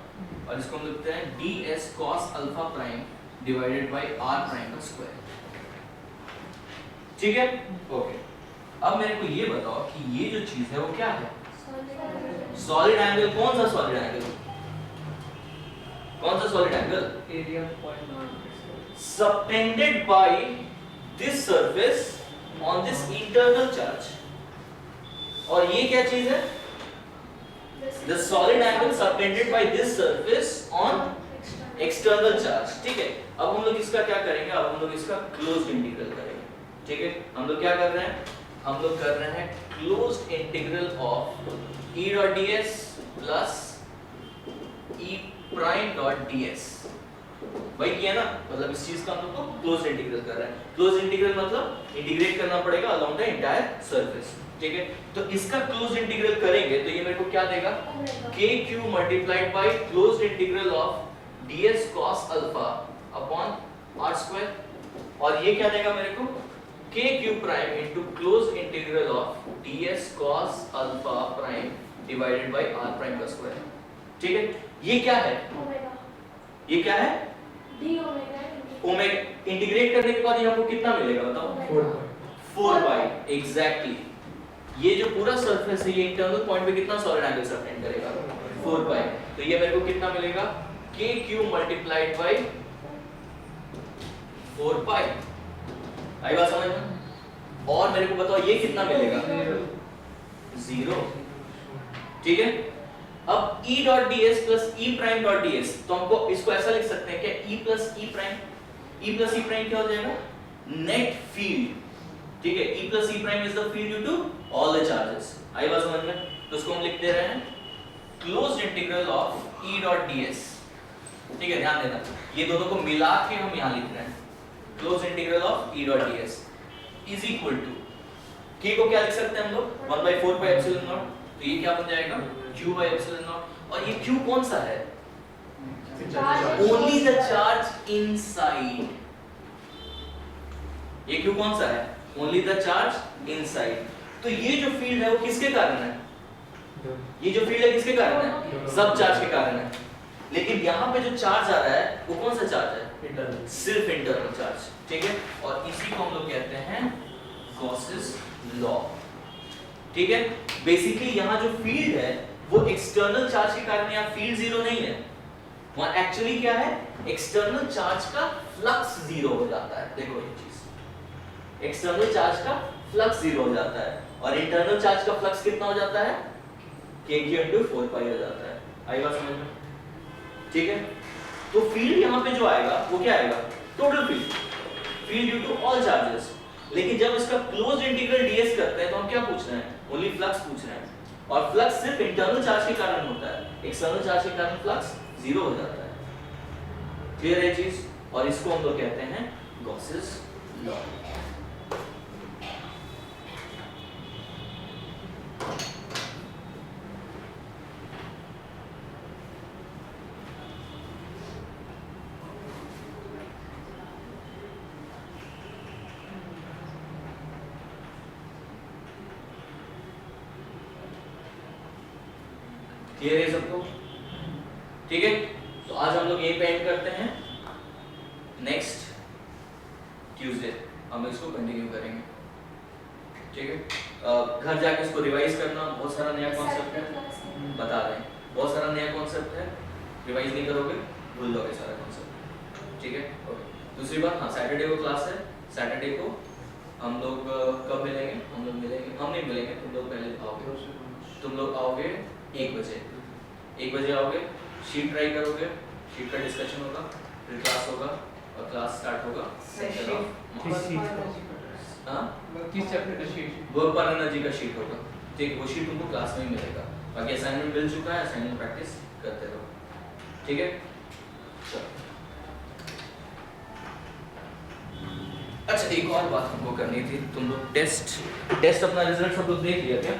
और इसको हम लिखते हैं d s cos alpha prime divided by r prime का स्क्वायर, ठीक है, ओके। अब मेरे को ये बताओ कि ये जो चीज है वो क्या है, सॉलिड एंगल। कौन सा सॉलिड एंगल, कौन सा solid angle, area point subtended by this surface on this internal charge. और ये क्या चीज है, the solid angle subtended by this surface on external charge, ठीक है। अब हम लोग इसका क्या करेंगे, अब हम लोग इसका क्लोज्ड इंटीग्रल करेंगे, ठीक है। हम लोग क्या कर रहे हैं, हम लोग कर रहे हैं closed integral of E dot D S plus E prime dot D S, वही किया ना, मतलब इस चीज का हम लोग को क्लोज्ड इंटीग्रल कर रहे हैं। क्लोज्ड इंटीग्रल मतलब इंटीग्रेट करना पड़ेगा अलोंग द एंटायर सरफेस, ठीक है। तो इसका क्लोज्ड इंटीग्रल करेंगे तो ये मेरे को क्या देगा, k q multiplied by closed integral of d s cos alpha upon r square, और ये क्या देगा मेरे को, k q prime into closed integral of d s cos alpha prime divided by r prime का स्क्वायर, ठीक है। ये क्या है, ये क्या है, डी ओमेगा, ओमेगा। इंटीग्रेट करने के बाद ये हमको कितना मिलेगा बताओ, 4 पाई, एग्जैक्टली। ये जो पूरा सरफेस है ये इंटरनल पॉइंट पे कितना सॉलिड एंगल सबटेंड करेगा, 4 पाई। तो ये मेरे को कितना मिलेगा, के क्यू मल्टीप्लाइड बाय 4 पाई। आई बात समझ में। और मेरे को बताओ ये कितना मिलेगा, 0, ठीक है। अब E dot D S plus E prime dot D S, तो हमको इसको ऐसा लिख सकते हैं क्या, E plus E prime, E plus E prime क्या हो जाएगा, नेट फील्ड, ठीक है। E plus E prime is the field due to all the charges. आई बात समझ में। तो उसको हम लिख दे रहे हैं closed integral of E dot D S, ठीक है, ध्यान देना ये दोनों को मिला के हम यहां लिख रहे हैं, closed integral of E dot D s is equal to, k को क्या लिख सकते हैं हम लोग, 1/4 पाई एप्सिलॉन नॉट, तो ये क्या बन जाएगा, q by epsilon naught। और ये q कौन सा है, ओनली द चार्ज इनसाइड। ये q कौन सा है, ओनली द चार्ज इनसाइड। तो ये जो फील्ड है वो किसके कारण है, ये जो फील्ड है किसके कारण है, सब चार्ज के कारण है। लेकिन यहाँ पे जो चार्ज आ रहा है वो कौन सा चार्ज है, इंटरनल, सिर्फ इंटरनल चार्ज, ठीक है। और इसी को हम लोग कहते हैं गॉसेस लॉ, ठीक है। बेसिकली यहाँ जो फील्ड है वो एक्सटर्नल चार्ज के कारण, यहाँ फील्ड जीरो नहीं है, वहाँ एक्चुअली क्या है, एक्सटर्नल चार्ज का फ्लक्स जीरो हो जाता है। देखो ये चीज, एक्सटर्नल चार्ज का फ्लक्स जीरो हो जाता है और इंटरनल चार्ज का फ्लक्स कितना हो जाता है, kq 4 पाई हो जाता है। आई बात समझ में, ठीक है। तो फील्ड यहाँ पे जो आएगा वो क्या आएगा, total field, field due to all charges. लेकिन जब इसका क्लोज्ड इंटीग्रल ds करते हैं तो हम क्या पूछ रहे हैं, ओनली फ्लक्स पूछ रहे हैं। और फ्लक्स सिर्फ इंटरनल चार्ज के कारण होता है, एक्सटर्नल चार्ज के कारण फ्लक्स जीरो हो जाता है। क्लियर है चीज? और इसको हम लोग कहते हैं गॉसेस लॉ। क्लियर है सबको? ठीक है, तो आज हम लोग यहीं पे एंड करते हैं। नेक्स्ट ट्यूसडे हम इसको कंटिन्यू करेंगे। ठीक है, घर जाके इसको रिवाइज करना। बहुत सारा नया कॉन्सेप्ट है, बता रहे हैं, बहुत सारा नया कॉन्सेप्ट है। रिवाइज नहीं करोगे भूल जाओगे सारा कॉन्सेप्ट। ठीक है, ओके। दूसरी बात, हाँ सैटरडे को क्लास है। सैटरडे को हम लोग कब मिलेंगे? हम लोग मिलेंगे, हम नहीं मिलेंगे, तुम लोग पहले आओगे। तुम लोग आओगे 1 बजे। 1 बजे आओगे, शीट ट्राई करोगे, शीट का डिस्कशन होगा, फिर क्लास होगा और क्लास स्टार्ट होगा। हाँ, किस चैप्टर का शीट? वर्क पर एनर्जी का शीट होगा। ठीक, वो शीट तुमको क्लास में ही मिलेगा। बाकी असाइनमेंट मिल चुका है, असाइनमेंट प्रैक्टिस करते रहो। ठीक है, चलो। अच्छा, एक और बात हमको करनी थी। तुम लोग टेस्ट अपना रिजल्ट सब लोग देख लिया क्या?